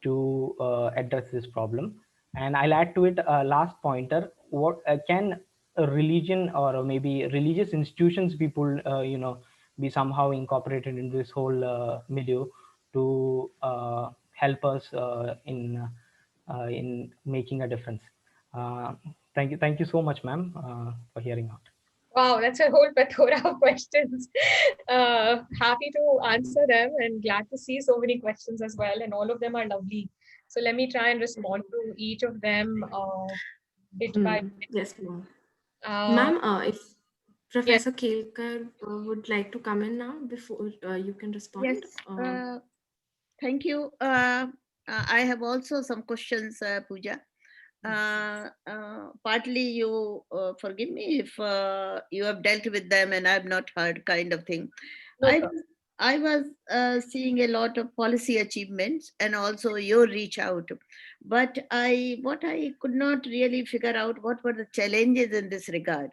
to address this problem? And I'll add to it a last pointer: what can a religion or maybe religious institutions be pulled, be somehow incorporated in this whole milieu to help us in making a difference? Uh, thank you so much, ma'am, for hearing out. Wow, that's a whole plethora of questions. Happy to answer them and glad to see so many questions as well. And all of them are lovely. So let me try and respond to each of them bit by bit. Yes, ma'am. Uh, Ma'am, if yes, Professor Kelkar would like to come in now before you can Yes, respond. thank you. I have also some questions, Pooja. Partly you forgive me if you have dealt with them and I've not heard, kind of thing. no I problem. was I was seeing a lot of policy achievements and also your reach out, but I could not really figure out what were the challenges in this regard.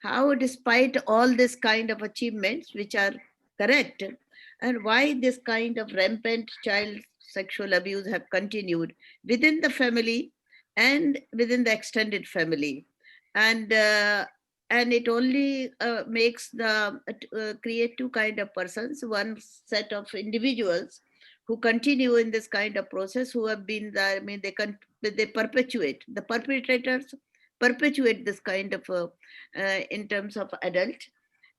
How, despite all this kind of achievements, which are correct, and why this kind of rampant child sexual abuse have continued within the family and within the extended family, and and it only makes the create two kind of persons, one set of individuals who continue in this kind of process, who have been there. I mean, they perpetuate, the perpetrators perpetuate this kind of in terms of adult.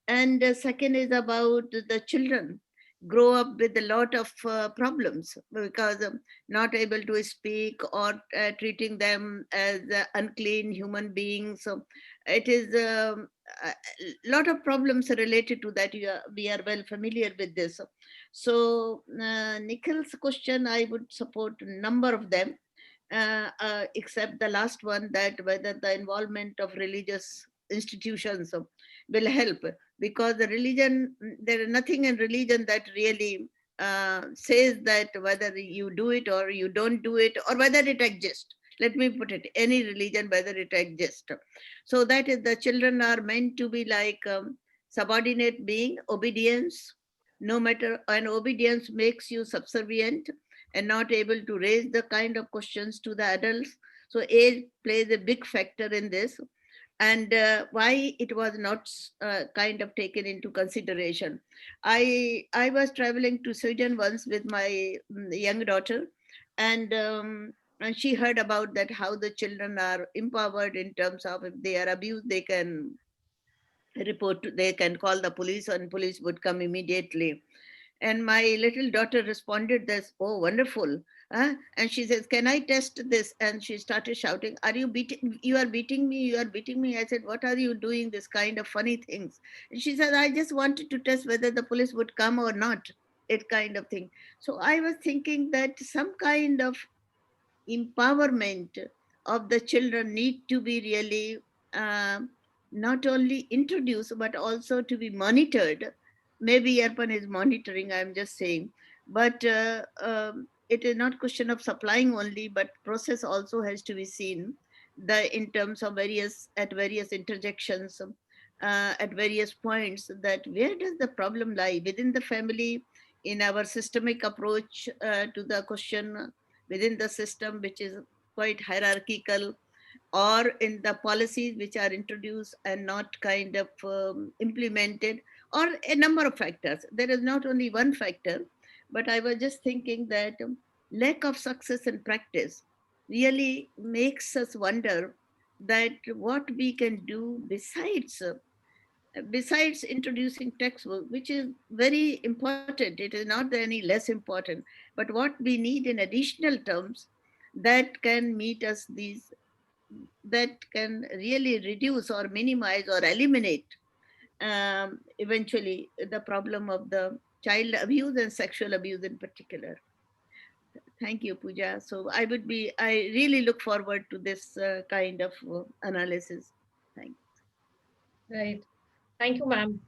And second is about the children grow up with a lot of problems because not able to speak, or treating them as unclean human beings. So it is a lot of problems related to that. We are well familiar with this. So Nikhil's question, I would support a number of them, except the last one, that whether the involvement of religious institutions will help, because the religion, there is nothing in religion that really says that whether you do it or you don't do it, or whether it exists. Let me put it, any religion, whether it exists. So that is, the children are meant to be like subordinate being, obedience, no matter, and obedience makes you subservient and not able to raise the kind of questions to the adults. So age plays a big factor in this, and why it was not kind of taken into consideration. I was traveling to Sweden once with my young daughter, and she heard about that, how the children are empowered in terms of, if they are abused, they can they can call the police, and police would come immediately. And my little daughter responded this, oh, wonderful. And she says, can I test this? And she started shouting, are you beating, you are beating me, you are beating me. I said, what are you doing, this kind of funny things? And she said, I just wanted to test whether the police would come or not, it kind of thing. So I was thinking that some kind of empowerment of the children need to be really not only introduced but also to be monitored. Maybe Arpan is monitoring, I'm just saying, but it is not question of supplying only, but process also has to be seen, the in terms of various, at various interjections, at various points, that where does the problem lie within the family, in our systemic approach to the question within the system, which is quite hierarchical, or in the policies which are introduced and not kind of implemented, or a number of factors. There is not only one factor, but I was just thinking that lack of success in practice really makes us wonder that what we can do besides introducing textbook, which is very important, it is not any less important, but what we need in additional terms that can meet us these, that can really reduce or minimize or eliminate eventually the problem of the child abuse and sexual abuse in particular. Thank you, Pooja. So I really look forward to this kind of analysis. Thank you. Right. Thank you, ma'am.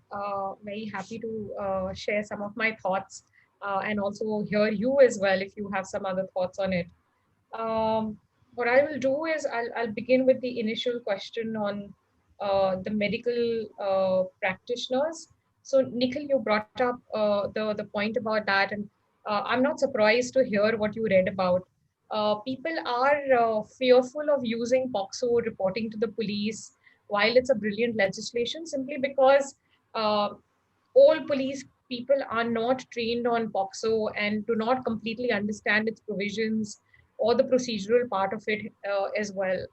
Very happy to share some of my thoughts and also hear you as well if you have some other thoughts on it. What I will do is I'll begin with the initial question on the medical practitioners. So, Nikhil, you brought up the point about that, and I'm not surprised to hear what you read about. People are fearful of using POXO reporting to the police while it's a brilliant legislation, simply because uh, all police people are not trained on POXO and do not completely understand its provisions or the procedural part of it as well.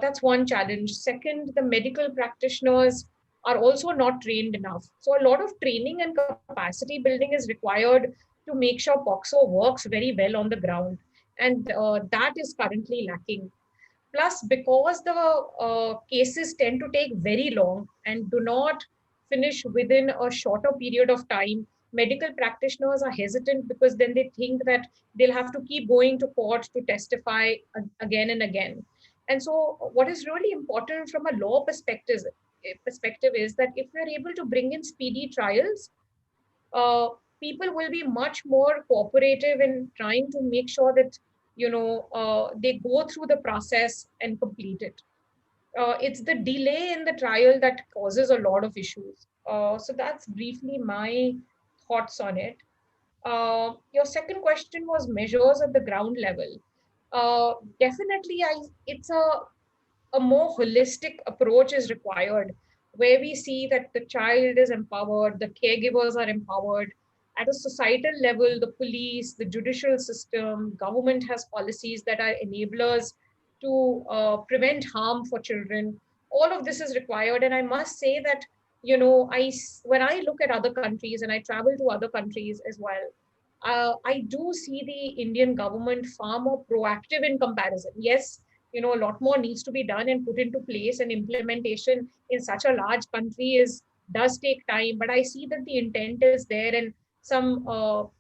That's one challenge. Second, the medical practitioners are also not trained enough. So, a lot of training and capacity building is required to make sure POXO works very well on the ground. And that is currently lacking. Plus, because the cases tend to take very long and do not finish within a shorter period of time, medical practitioners are hesitant because then they think that they'll have to keep going to court to testify again and again. And so, what is really important from a law perspective is that if we're able to bring in speedy trials, uh, people will be much more cooperative in trying to make sure that they go through the process and complete it. It's the delay in the trial that causes a lot of issues. So that's briefly my thoughts on it. Your second question was measures at the ground level. Definitely, a more holistic approach is required, where we see that the child is empowered, the caregivers are empowered. At a societal level, the police, the judicial system, government has policies that are enablers to prevent harm for children. All of this is required. And I must say that, when I look at other countries and I travel to other countries as well, I do see the Indian government far more proactive in comparison. Yes, a lot more needs to be done and put into place, and implementation in such a large country is does take time, but I see that the intent is there, and some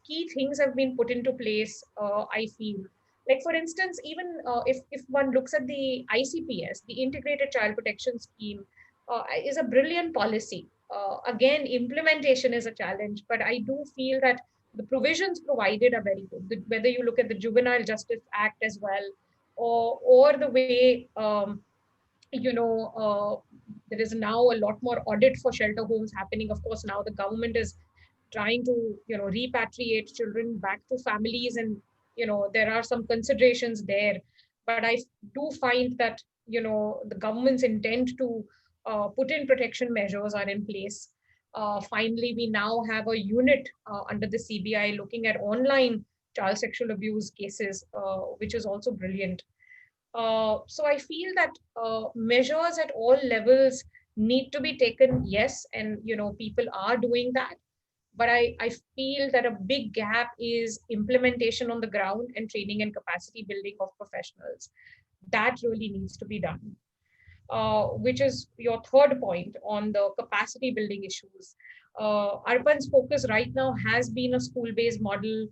key things have been put into place. I feel like, for instance, even if one looks at the ICPS, the Integrated Child Protection Scheme, is a brilliant policy. Again, implementation is a challenge, but I do feel that the provisions provided are very good. Whether you look at the Juvenile Justice Act as well, or the way there is now a lot more audit for shelter homes happening. Of course, now the government is trying to repatriate children back to families, and there are some considerations there. But I do find that the government's intent to put in protection measures are in place. Finally, we now have a unit under the CBI looking at online child sexual abuse cases, which is also brilliant. So I feel that measures at all levels need to be taken, yes, and people are doing that. But I feel that a big gap is implementation on the ground and training and capacity building of professionals. That really needs to be done. Which is your third point on the capacity building issues. Arpan's focus right now has been a school-based model,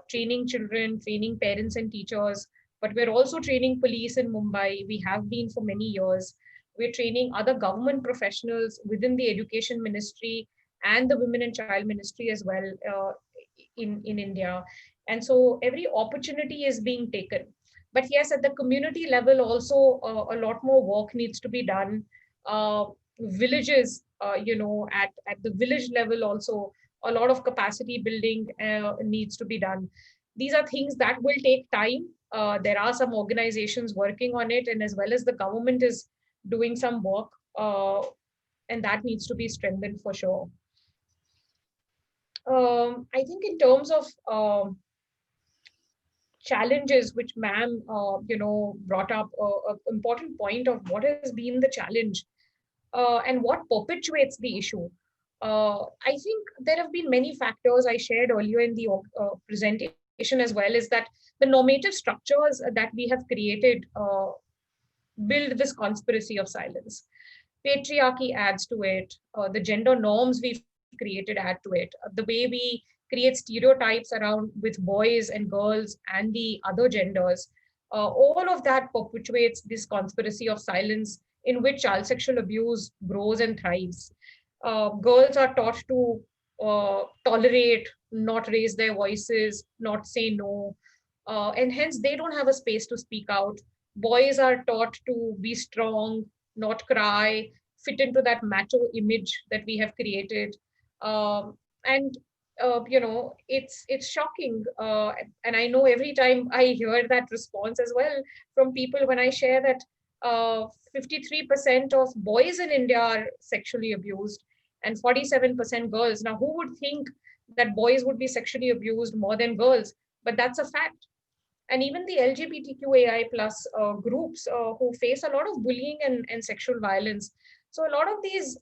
training children, training parents and teachers, but we're also training police in Mumbai. We have been for many years. We're training other government professionals within the education ministry and the women and child ministry as well, in India. And so every opportunity is being taken. But yes, at the community level also, a lot more work needs to be done. Villages, at the village level also, a lot of capacity building needs to be done. These are things that will take time. There are some organizations working on it, and as well as the government is doing some work, and that needs to be strengthened for sure. I think in terms of challenges, which ma'am, brought up a important point of what has been the challenge and what perpetuates the issue. I think there have been many factors I shared earlier in the presentation as well, is that the normative structures that we have created build this conspiracy of silence. Patriarchy adds to it, the gender norms we've created add to it, the way we create stereotypes around with boys and girls and the other genders. All of that perpetuates this conspiracy of silence in which child sexual abuse grows and thrives. Girls are taught to tolerate, not raise their voices, not say no, and hence they don't have a space to speak out. Boys are taught to be strong, not cry, fit into that macho image that we have created. And it's shocking, and I know every time I hear that response as well from people when I share that 53% of boys in India are sexually abused and 47% girls. Now, who would think that boys would be sexually abused more than girls? But that's a fact. And even the LGBTQAI plus groups who face a lot of bullying and sexual violence. So a lot of these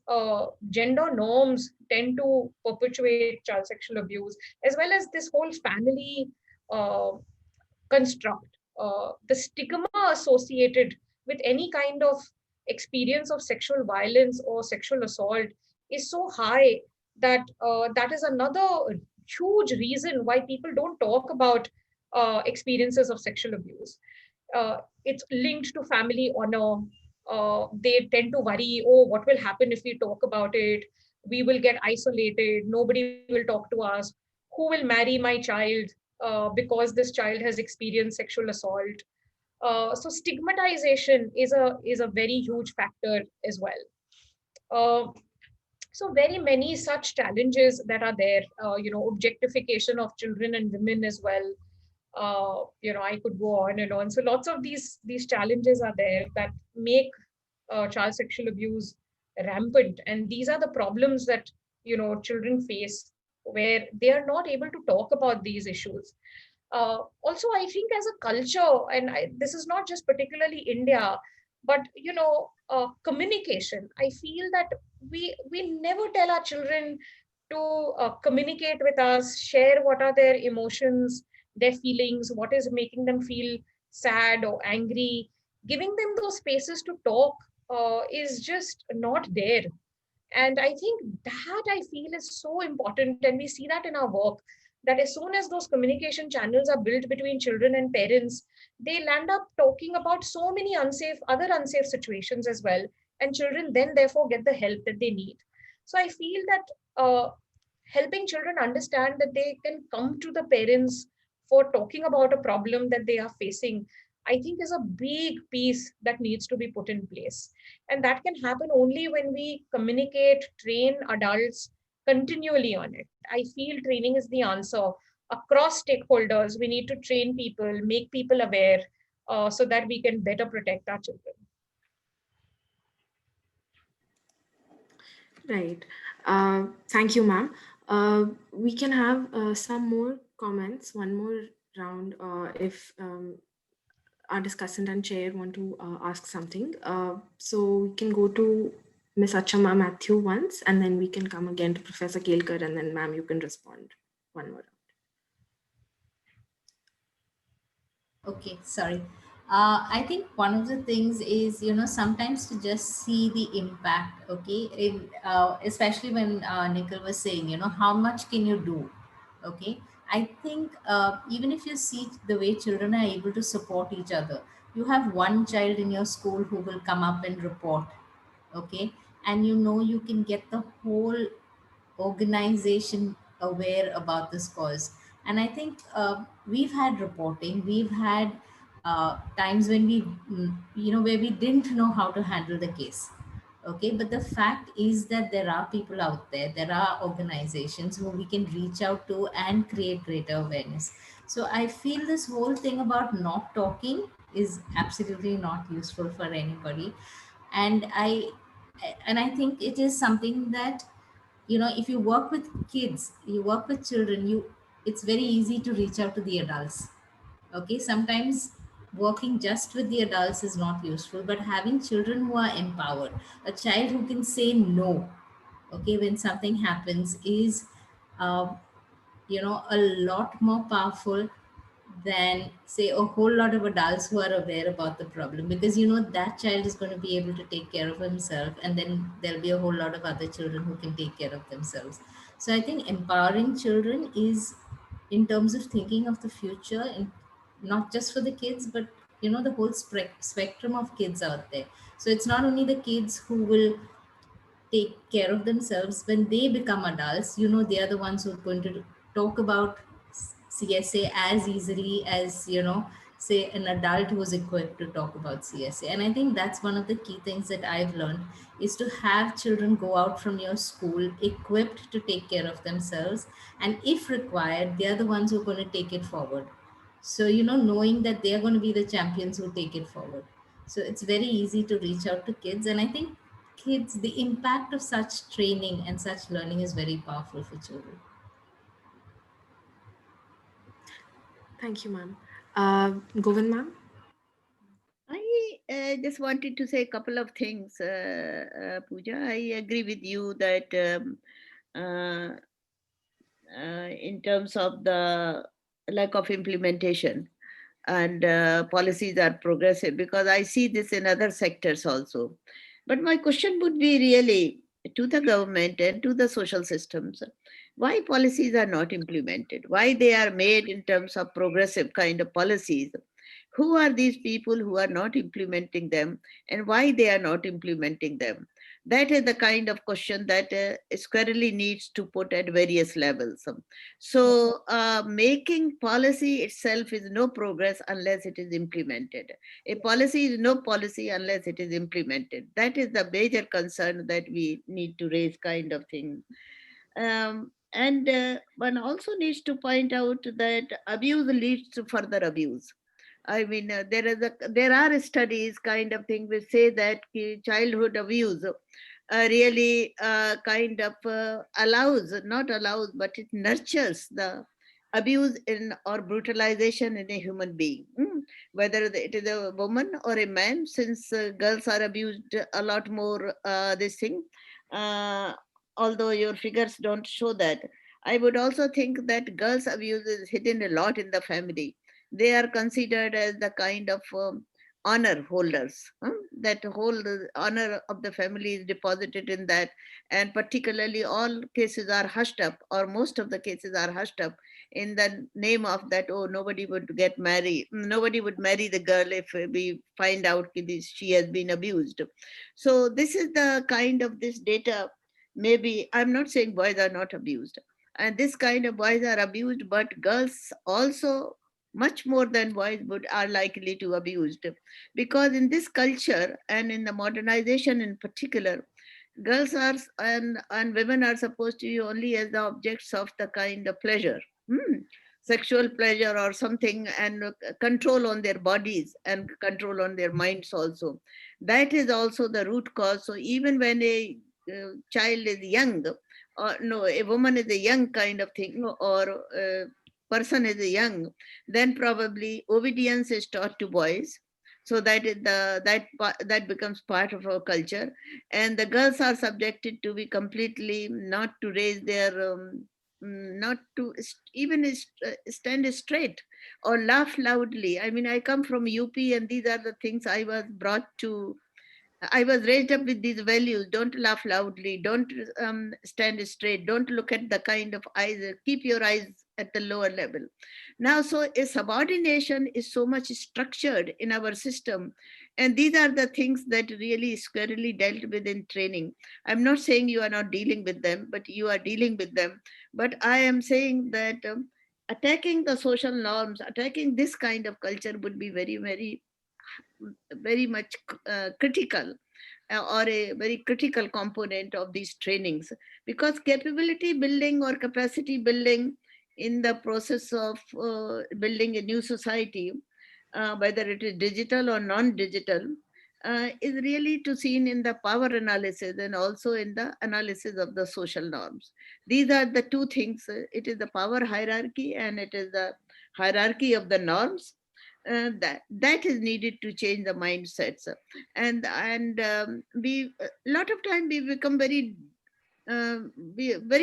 gender norms tend to perpetuate child sexual abuse, as well as this whole family uh, construct. The stigma associated with any kind of experience of sexual violence or sexual assault is so high that that is another huge reason why people don't talk about experiences of sexual abuse. It's linked to family honor. They tend to worry, oh, what will happen if we talk about it? We will get isolated. Nobody will talk to us. Who will marry my child because this child has experienced sexual assault? So stigmatization is a very huge factor as well. Uh, so very many such challenges that are there. Objectification of children and women as well. I could go on and on. So lots of these challenges are there that make child sexual abuse rampant, and these are the problems that children face, where they are not able to talk about these issues. Also, I think as a culture, and this is not just particularly India, but communication. I feel that we never tell our children to communicate with us, share what are their emotions, their feelings, what is making them feel sad or angry. Giving them those spaces to talk is just not there. And I think that I feel is so important. And we see that in our work, that as soon as those communication channels are built between children and parents, they land up talking about so many other unsafe situations as well. And children then therefore get the help that they need. So I feel that helping children understand that they can come to the parents for talking about a problem that they are facing, I think is a big piece that needs to be put in place. And that can happen only when we communicate, train adults continually on it. I feel training is the answer across stakeholders. We need to train people, make people aware, so that we can better protect our children. Right. Thank you, ma'am. We can have some more comments, one more round, if our discussant and chair want to ask something. So we can go to Ms. Achama Matthew once, and then we can come again to Professor Kelkar, and then ma'am, you can respond one more. Okay, sorry. I think one of the things is, sometimes to just see the impact, okay, especially when Nikhil was saying, how much can you do? Okay. I think even if you see the way children are able to support each other, you have one child in your school who will come up and report, okay, and you can get the whole organization aware about this cause. And I think we've had reporting, we've had times when where we didn't know how to handle the case. Okay, but the fact is that there are people out there are organizations who we can reach out to and create greater awareness. So I feel this whole thing about not talking is absolutely not useful for anybody. and i and I think it is something that, if you work with kids, you work with children, it's very easy to reach out to the adults. Okay, sometimes working just with the adults is not useful, but having children who are empowered, a child who can say no, okay, when something happens, is um, a lot more powerful than, say, a whole lot of adults who are aware about the problem, because that child is going to be able to take care of himself, and then there'll be a whole lot of other children who can take care of themselves. So I think empowering children is, in terms of thinking of the future, and not just for the kids, but the whole spectrum of kids out there. So it's not only the kids who will take care of themselves when they become adults. They are the ones who are going to talk about CSA as easily as, say, an adult who is equipped to talk about CSA. And I think that's one of the key things that I've learned, is to have children go out from your school equipped to take care of themselves. And if required, they are the ones who are going to take it forward. So, knowing that they are going to be the champions who take it forward. So it's very easy to reach out to kids. And I think the impact of such training and such learning is very powerful for children. Thank you, ma'am. Govind, ma'am. I just wanted to say a couple of things, Pooja. I agree with you that uh, in terms of the lack of implementation, and policies are progressive, because I see this in other sectors also. But my question would be really to the government and to the social systems, why policies are not implemented, why they are made in terms of progressive kind of policies. Who are these people who are not implementing them, and why they are not implementing them? That is the kind of question that squarely needs to put at various levels. So making policy itself is no progress unless it is implemented. A policy is no policy unless it is implemented. That is the major concern that we need to raise, kind of thing. And one also needs to point out that abuse leads to further abuse. I mean, there are studies, kind of thing, which say that childhood abuse really kind of allows, not allows, but it nurtures the abuse in or brutalization in a human being. Whether it is a woman or a man, since girls are abused a lot more, this thing. Uh, Although your figures don't show that, I would also think that girls' abuse is hidden a lot in the family. They are considered as the kind of honor holders. That whole honor of the family is deposited in that, and particularly all cases are hushed up, or most of the cases are hushed up in the name of that. Oh, nobody would get married. Nobody would marry the girl if we find out she has been abused. So this is the kind of this data. Maybe I'm not saying boys are not abused, and this kind of boys are abused, but girls also much more than boys would are likely to abused, because in this culture and in the modernization in particular, girls are and women are supposed to be only as the objects of the kind of pleasure, sexual pleasure or something, and control on their bodies and control on their minds also. That is also the root cause. So even when a child is young, or no, a woman is a young kind of thing, or person is a young, then probably obedience is taught to boys. So that is that becomes part of our culture, and the girls are subjected to be completely not to raise their not to even stand straight or laugh loudly. I mean, I come from UP, and these are the things I was raised up with these values. Don't laugh loudly. Don't stand straight. Don't look at the kind of eyes. Keep your eyes at the lower level. Now, so a subordination is so much structured in our system. And these are the things that really squarely dealt with in training. I'm not saying you are not dealing with them, but you are dealing with them. But I am saying that attacking the social norms, attacking this kind of culture would be very, very, very much critical, or a very critical component of these trainings, because capability building or capacity building in the process of building a new society, whether it is digital or non-digital, is really to seen in the power analysis and also in the analysis of the social norms. These are the two things. It is the power hierarchy and it is the hierarchy of the norms, that is needed to change the mindsets. And we a lot of time we become very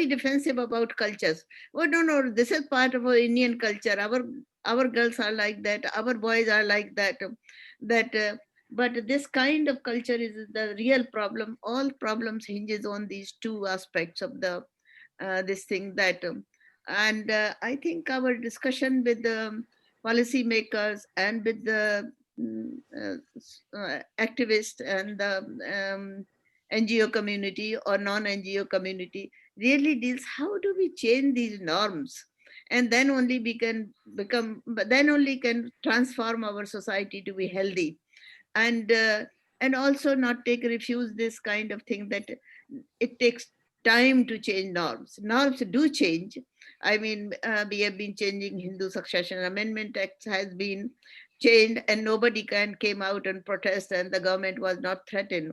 defensive about cultures. Oh, no, this is part of our Indian culture. Our girls are like that. Our boys are like that. That, but this kind of culture is the real problem. All problems hinges on these two aspects of the this thing that, and I think our discussion with the policymakers and with the activists and the NGO community or non-NGO community really deals how do we change these norms, and then only we can become, but then only can transform our society to be healthy, and and also not take refuse this kind of thing that it takes time to change norms. Norms do change. I mean, we have been changing. Hindu Succession Amendment Act has been changed, and nobody can came out and protest, and the government was not threatened.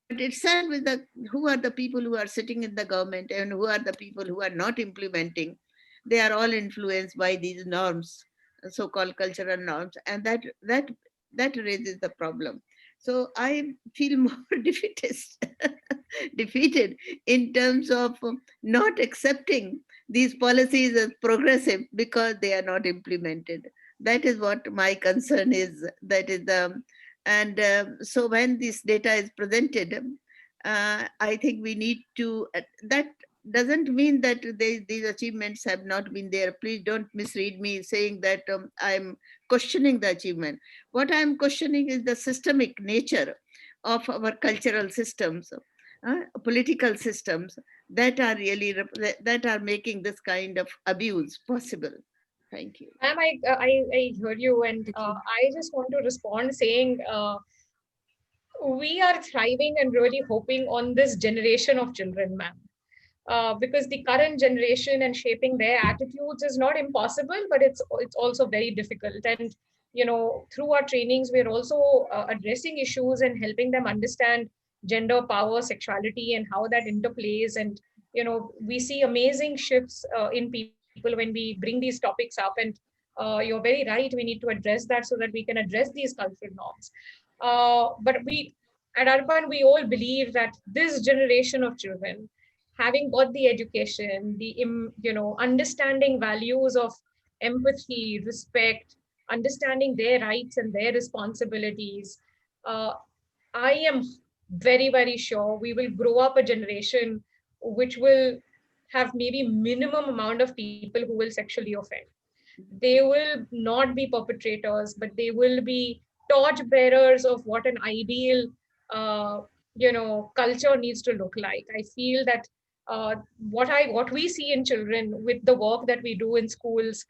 But itself is the who are the people who are sitting in the government and who are the people who are not implementing. They are all influenced by these norms, so-called cultural norms, and that raises the problem. So I feel more defeatist, defeated in terms of not accepting these policies as progressive because they are not implemented. That is what my concern is. That is the, and so when this data is presented, I think we need to, that doesn't mean that these achievements have not been there. Please don't misread me saying that I'm questioning the achievement. What I'm questioning is the systemic nature of our cultural systems, political systems that are really that are making this kind of abuse possible. Thank you. Ma'am, I heard you, and Thank you. I just want to respond saying we are thriving and really hoping on this generation of children, ma'am. Because the current generation and shaping their attitudes is not impossible, but it's also very difficult. And through our trainings, we're also addressing issues and helping them understand gender, power, sexuality, and how that interplays. And we see amazing shifts in people when we bring these topics up. And you're very right. We need to address that so that we can address these cultural norms. But we at Arpan, we all believe that this generation of children, having got the education, the understanding values of empathy, respect, understanding their rights and their responsibilities, uh, I am very, very sure we will grow up a generation which will have maybe minimum amount of people who will sexually offend. They will not be perpetrators, but they will be torch bearers of what an ideal, uh, culture needs to look like. I feel that what we see in children with the work that we do in schools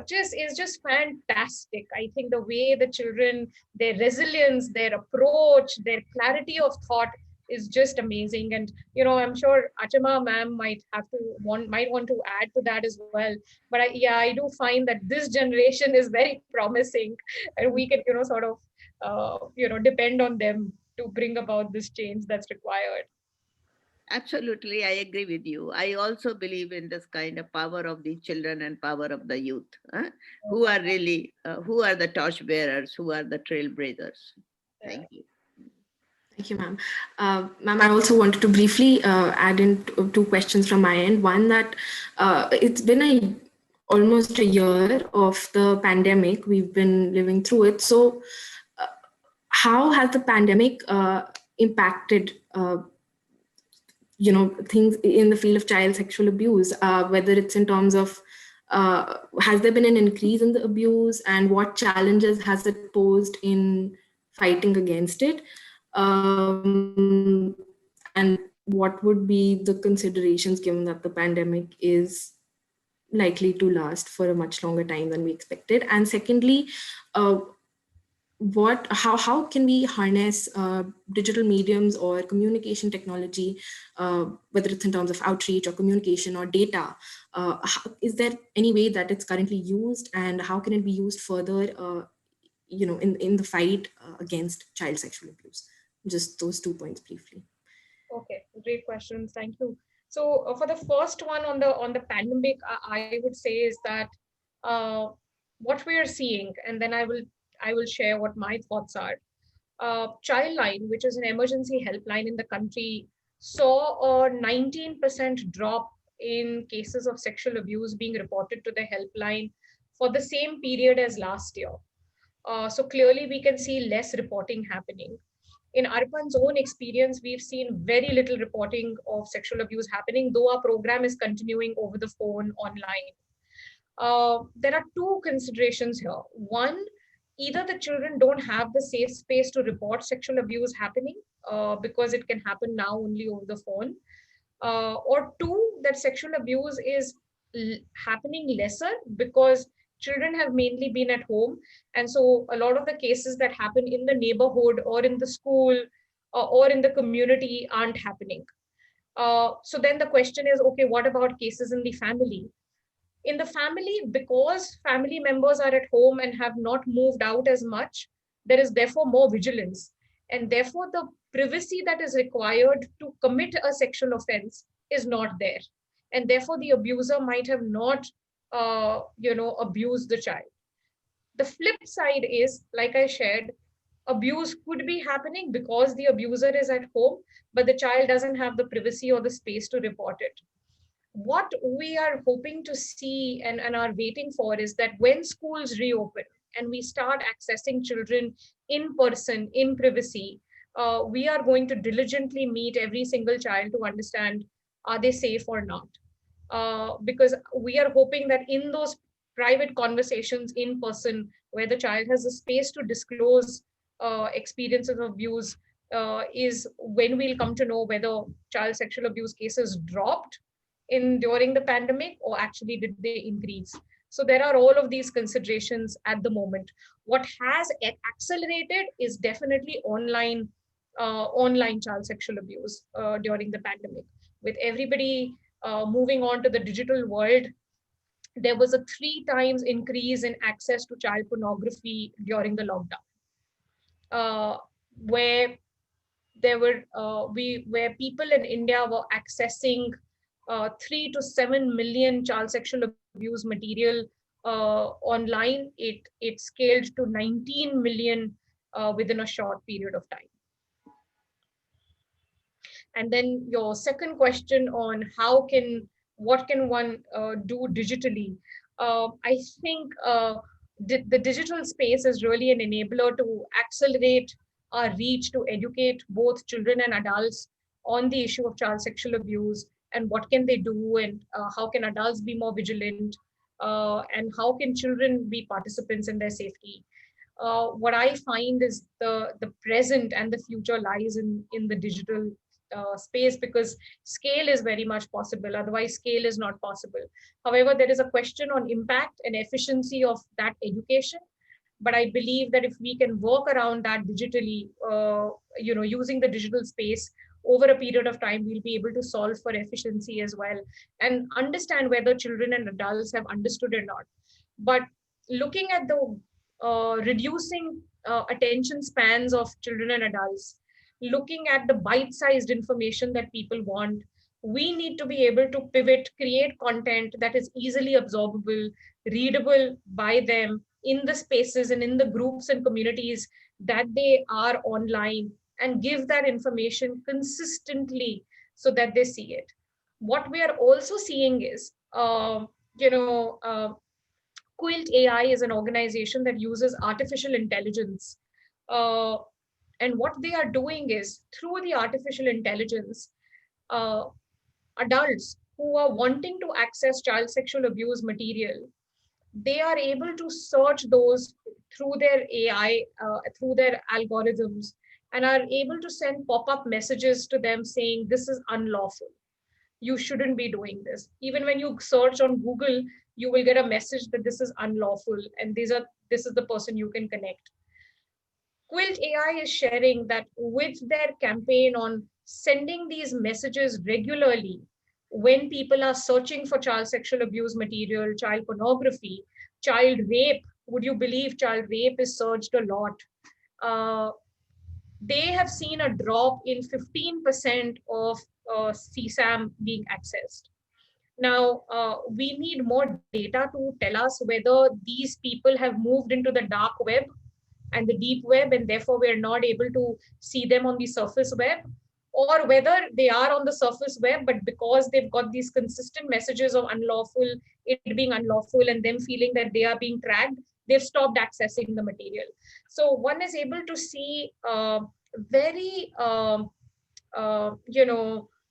just fantastic. I think the way the children, their resilience, their approach, their clarity of thought is just amazing. And I'm sure Achama ma'am might want to add to that as well. But I do find that this generation is very promising, and we can sort of depend on them to bring about this change that's required. Absolutely, I agree with you. I also believe in this kind of power of the children and power of the youth, who are really, who are the torch bearers, who are the trailblazers. Thank you. Thank you, ma'am. Ma'am, I also wanted to briefly add in two questions from my end. One, that it's been almost a year of the pandemic. We've been living through it. So how has the pandemic impacted things in the field of child sexual abuse, whether it's in terms of has there been an increase in the abuse, and what challenges has it posed in fighting against it? And what would be the considerations given that the pandemic is likely to last for a much longer time than we expected? And secondly, how can we harness digital mediums or communication technology, whether it's in terms of outreach or communication or data? Is there any way that it's currently used, and how can it be used further in the fight against child sexual abuse? Just those 2 points briefly. Okay, great questions. Thank you. So for the first one on the pandemic, I would say is that uh, what we are seeing, and then I will share what my thoughts are. Childline, which is an emergency helpline in the country, saw a 19% drop in cases of sexual abuse being reported to the helpline for the same period as last year. So clearly, we can see less reporting happening. In Arpan's own experience, we've seen very little reporting of sexual abuse happening, though our program is continuing over the phone online. There are two considerations here. One, either the children don't have the safe space to report sexual abuse happening because it can happen now only over the phone, or two, that sexual abuse is happening lesser because children have mainly been at home, and so a lot of the cases that happen in the neighborhood or in the school or in the community aren't happening. So then the question is, okay, what about cases in the family? In the family, because family members are at home and have not moved out as much, there is therefore more vigilance, and therefore the privacy that is required to commit a sexual offense is not there, and therefore the abuser might have not abused the child. The flip side is, like I shared, abuse could be happening because the abuser is at home, but the child doesn't have the privacy or the space to report it. what we are hoping to see and are waiting for is that when schools reopen and we start accessing children in person, in privacy, we are going to diligently meet every single child to understand, are they safe or not? Because we are hoping that in those private conversations in person, where the child has a space to disclose experiences of abuse, is when we'll come to know whether child sexual abuse cases dropped in during the pandemic, or actually did they increase. So there are all of these considerations at the moment. What has accelerated is definitely online child sexual abuse during the pandemic. With everybody moving on to the digital world, there was a 3 times increase in access to child pornography during the lockdown, where there were we where people in India were accessing 3 to 7 million child sexual abuse material online. It scaled to 19 million within a short period of time. And then your second question on what can one do digitally? I think the digital space is really an enabler to accelerate our reach to educate both children and adults on the issue of child sexual abuse, and what can they do, and how can adults be more vigilant, and how can children be participants in their safety. What I find is the present and the future lies in the digital space, because scale is very much possible. Otherwise, scale is not possible. However, there is a question on impact and efficiency of that education. But I believe that if we can work around that digitally, using the digital space over a period of time, we'll be able to solve for efficiency as well, and understand whether children and adults have understood or not. But looking at the reducing attention spans of children and adults, looking at the bite-sized information that people want, we need to be able to pivot, create content that is easily absorbable, readable by them in the spaces and in the groups and communities that they are online, and give that information consistently so that they see it. What we are also seeing is, you know, Quilt AI is an organization that uses artificial intelligence. Uh, and what they are doing is, through the artificial intelligence, uh, adults who are wanting to access child sexual abuse material, they are able to search those through their AI, through their algorithms, and are able to send pop-up messages to them saying, this is unlawful. You shouldn't be doing this. Even when you search on Google, you will get a message that this is unlawful, and this is the person you can connect. Quilt AI is sharing that with their campaign on sending these messages regularly, when people are searching for child sexual abuse material, child pornography, child rape, would you believe child rape is searched a lot? Uh, they have seen a drop in 15% of CSAM being accessed. Now, we need more data to tell us whether these people have moved into the dark web and the deep web, and therefore we're not able to see them on the surface web, or whether they are on the surface web, but because they've got these consistent messages of unlawful, it being unlawful, and them feeling that they are being tracked, they've stopped accessing the material. So one is able to see very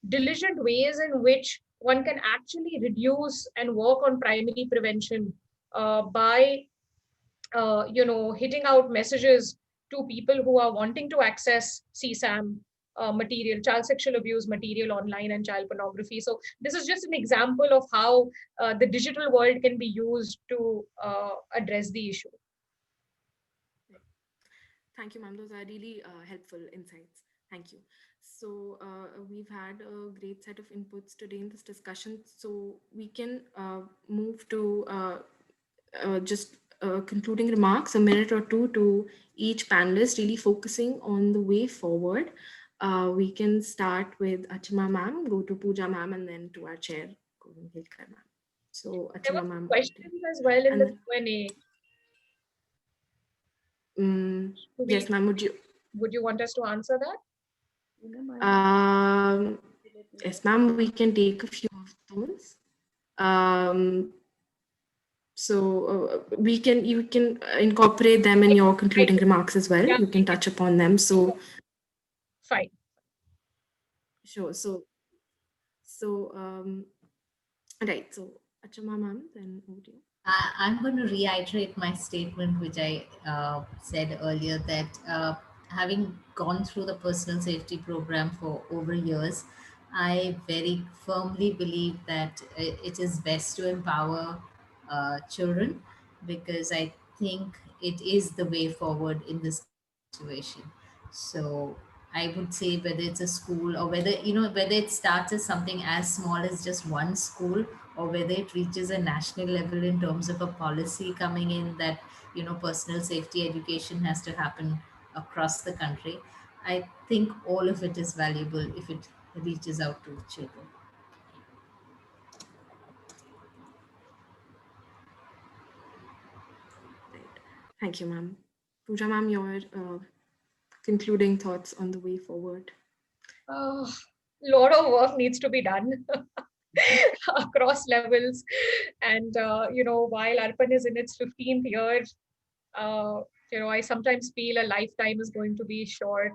diligent ways in which one can actually reduce and work on primary prevention by hitting out messages to people who are wanting to access CSAM material, child sexual abuse material online, and child pornography. So this is just an example of how the digital world can be used to address the issue. Thank you, ma'am. Those are really helpful insights. Thank you. So we've had a great set of inputs today in this discussion. So we can move to just concluding remarks, a minute or two to each panelist, really focusing on the way forward. We can start with Achima ma'am, go to Pooja ma'am, and then to our chair, Govind Hilkar ma'am. So There were Achima ma'am. questions as well in the Q&A. Yes, ma'am. Would you want us to answer that? Yes, ma'am, we can take a few of those. So you can incorporate them in your concluding remarks as well. Yeah, You can touch upon them. So fine. sure. So right. So Achama ma'am, then over to you. I'm going to reiterate my statement, which I said earlier, that having gone through the personal safety program for over years, I very firmly believe that it is best to empower children, because I think it is the way forward in this situation. So I would say, whether it's a school, or whether it starts as something as small as just one school, or whether it reaches a national level in terms of a policy coming in that personal safety education has to happen across the country. I think all of it is valuable if it reaches out to children. Right. Thank you, ma'am. Pooja ma'am, your concluding thoughts on the way forward. Lot of work needs to be done across levels. And, while Arpan is in its 15th year, uh, I sometimes feel a lifetime is going to be short.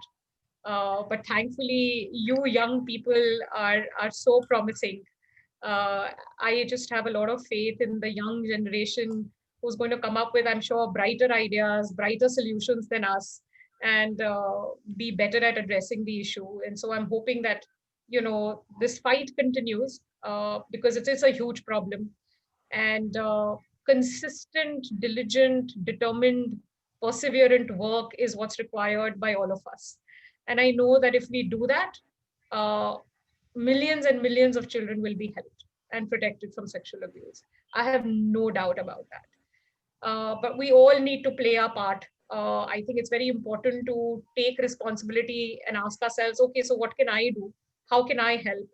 But thankfully, you young people are so promising. uh, I just have a lot of faith in the young generation who's going to come up with, I'm sure, brighter ideas, brighter solutions than us, and be better at addressing the issue. And so I'm hoping that, this fight continues, because it is a huge problem. And consistent, diligent, determined, perseverant work is what's required by all of us. And I know that if we do that, uh, millions and millions of children will be helped and protected from sexual abuse. I have no doubt about that. But we all need to play our part. I think it's very important to take responsibility and ask ourselves, okay, so what can I do? How can I help?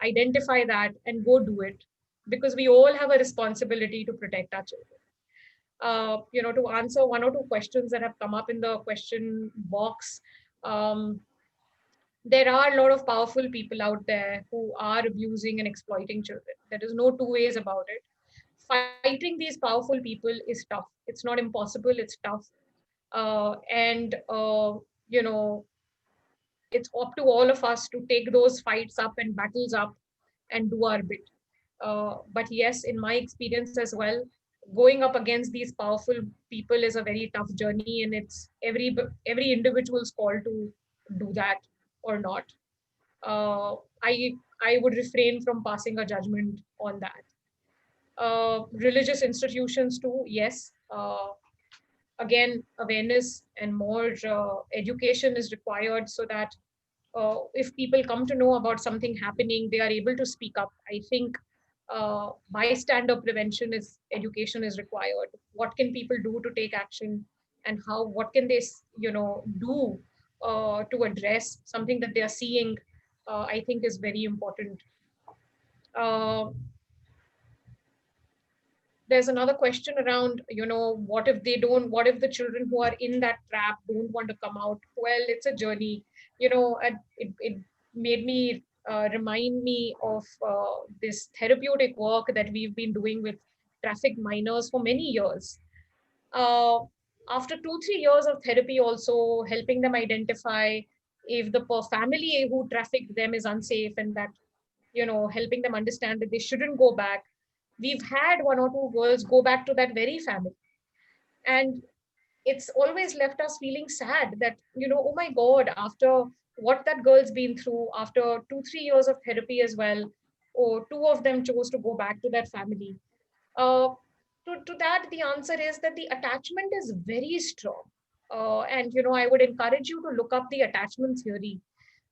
Identify that and go do it, because we all have a responsibility to protect our children. To answer one or two questions that have come up in the question box, um, there are a lot of powerful people out there who are abusing and exploiting children. There is no two ways about it. Fighting these powerful people is tough. It's not impossible, it's tough. And you know, it's up to all of us to take those fights up and battles up and do our bit. But yes, in my experience as well, going up against these powerful people is a very tough journey, and it's every individual's call to do that or not. uh, I I would refrain from passing a judgment on that. Religious institutions too, yes. Again, awareness and more education is required, so that if people come to know about something happening, they are able to speak up. I think bystander prevention is education is required. What can people do to take action, and what can they do to address something that they are seeing? I think is very important. Uh, there's another question around, what if the children who are in that trap don't want to come out? Well, it's a journey. And it made me remind me of this therapeutic work that we've been doing with trafficked minors for many years. uh, After 2 3 years of therapy, also helping them identify if the family who trafficked them is unsafe, and that, helping them understand that they shouldn't go back. We've had one or two girls go back to that very family, and it's always left us feeling sad that, oh my god, after what that girl's been through, after 2 3 years of therapy as well, or two of them chose to go back to that family. uh, to that, the answer is that the attachment is very strong. And I would encourage you to look up the attachment theory.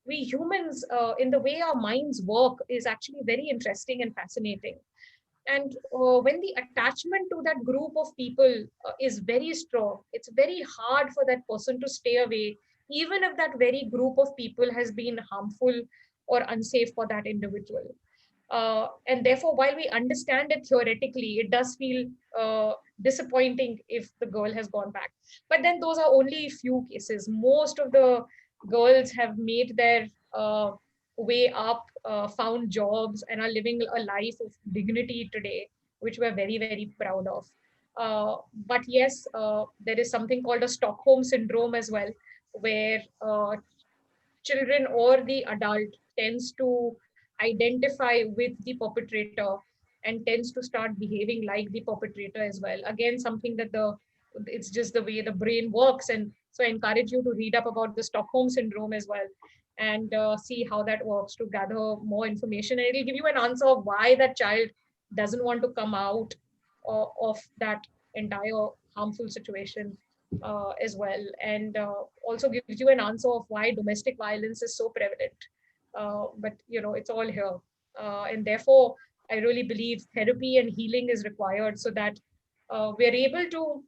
We humans, in the way our minds work, is actually very interesting and fascinating. And when the attachment to that group of people is very strong, it's very hard for that person to stay away, even if that very group of people has been harmful or unsafe for that individual. And therefore, while we understand it theoretically, it does feel disappointing if the girl has gone back. But then those are only few cases. Most of the girls have made their way up, found jobs, and are living a life of dignity today, which we're very, very proud of. But yes, there is something called a Stockholm syndrome as well, where children or the adult tends to identify with the perpetrator and tends to start behaving like the perpetrator as well. Again, something that it's just the way the brain works. And so I encourage you to read up about the Stockholm syndrome as well, and see how that works, to gather more information, and it'll give you an answer of why that child doesn't want to come out of that entire harmful situation as well, and also gives you an answer of why domestic violence is so prevalent. But it's all here, and therefore I really believe therapy and healing is required, so that we're able to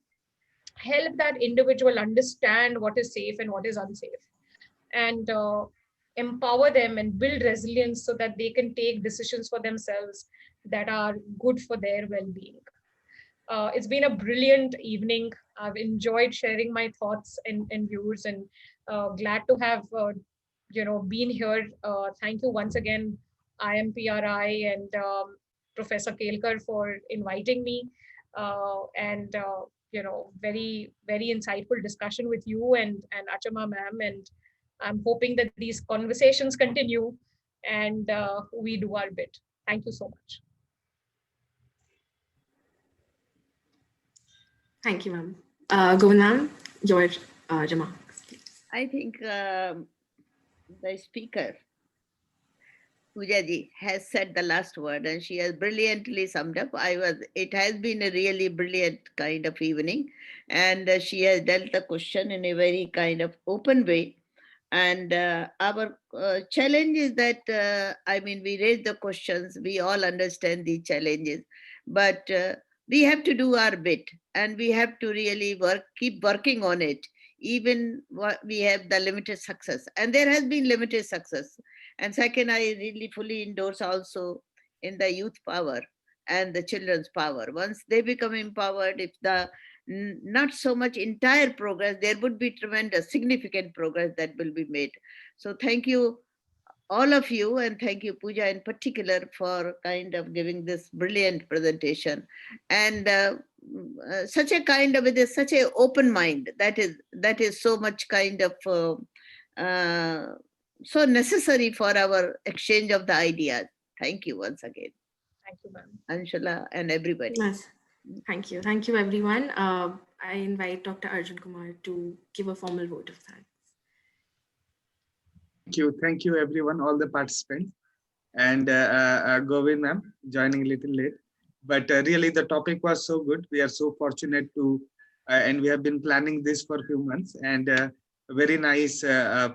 help that individual understand what is safe and what is unsafe, and empower them and build resilience so that they can take decisions for themselves that are good for their well-being. It's been a brilliant evening. I've enjoyed sharing my thoughts and views, and glad to have been here. Thank you once again, IMPRI and Professor Kelkar, for inviting me, and very, very insightful discussion with you and Achama ma'am. And I'm hoping that these conversations continue, and we do our bit. Thank you so much. Thank you, ma'am. Govind ma'am, your remarks, please. I think the speaker, Pooja ji, has said the last word, and she has brilliantly summed up. It has been a really brilliant kind of evening, and she has dealt the question in a very kind of open way. And our challenge is that, we raise the questions, we all understand the challenges, but we have to do our bit, and we have to really keep working on it, even we have the limited success. And there has been limited success. And second, I really fully endorse also in the youth power and the children's power. Once they become empowered, if the not so much entire progress, there would be tremendous, significant progress that will be made. So thank you, all of you, and thank you, Pooja, in particular, for kind of giving this brilliant presentation, and such a kind of, with such an open mind, that is so much kind of so necessary for our exchange of the ideas. Thank you once again. Thank you, ma'am. Anshula and everybody. Yes. Thank you. Thank you, everyone. I invite Dr. Arjun Kumar to give a formal vote of thanks. Thank you, everyone, all the participants, and Govind ma'am joining a little late. But really, the topic was so good. We are so fortunate to, and we have been planning this for a few months, and very nice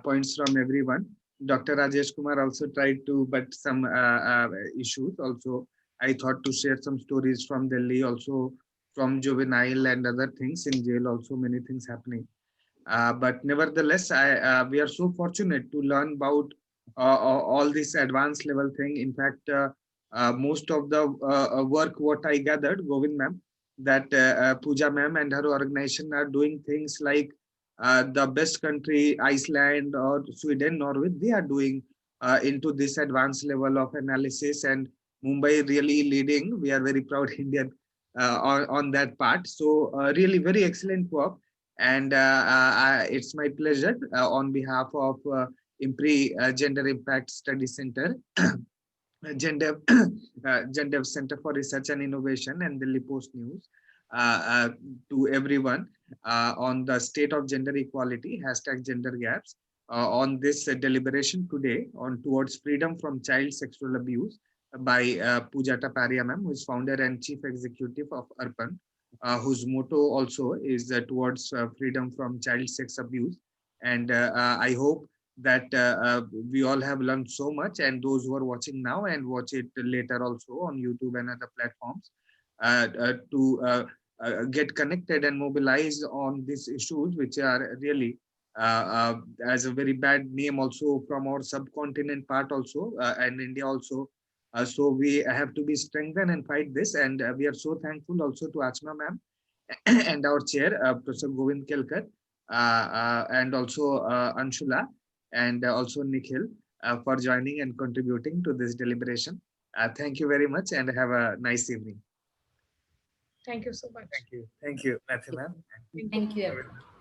points from everyone. Dr. Rajesh Kumar also tried to, but some issues also. I thought to share some stories from Delhi, also from juvenile and other things in jail, also many things happening. But nevertheless, we are so fortunate to learn about all this advanced level thing. In fact, most of the work what I gathered, Govind ma'am, that Pooja ma'am and her organization are doing things like the best country, Iceland or Sweden, Norway, they are doing into this advanced level of analysis, and Mumbai really leading. We are very proud Indian on that part. So really very excellent work. And it's my pleasure on behalf of IMPRI Gender Impact Study Center, GenDev, GenDev Center for Research and Innovation, and Delhi Post News, to everyone on the state of gender equality, #GenderGaps, on this deliberation today on towards freedom from child sexual abuse by Pooja Taparia ma'am, who is founder and chief executive of Arpan, whose motto also is towards freedom from child sex abuse. And I hope that we all have learned so much, and those who are watching now and watch it later also on YouTube and other platforms, to get connected and mobilize on these issues, which are really as a very bad name also from our subcontinent part also, and India also. So we have to be strengthened and fight this, and we are so thankful also to Achma ma'am and our chair, Professor Govind Kelkar, and also Anshula, and also Nikhil, for joining and contributing to this deliberation. Thank you very much and have a nice evening. Thank you so much. Thank you. Thank you, Matthew ma'am. Thank you. Thank you, everyone.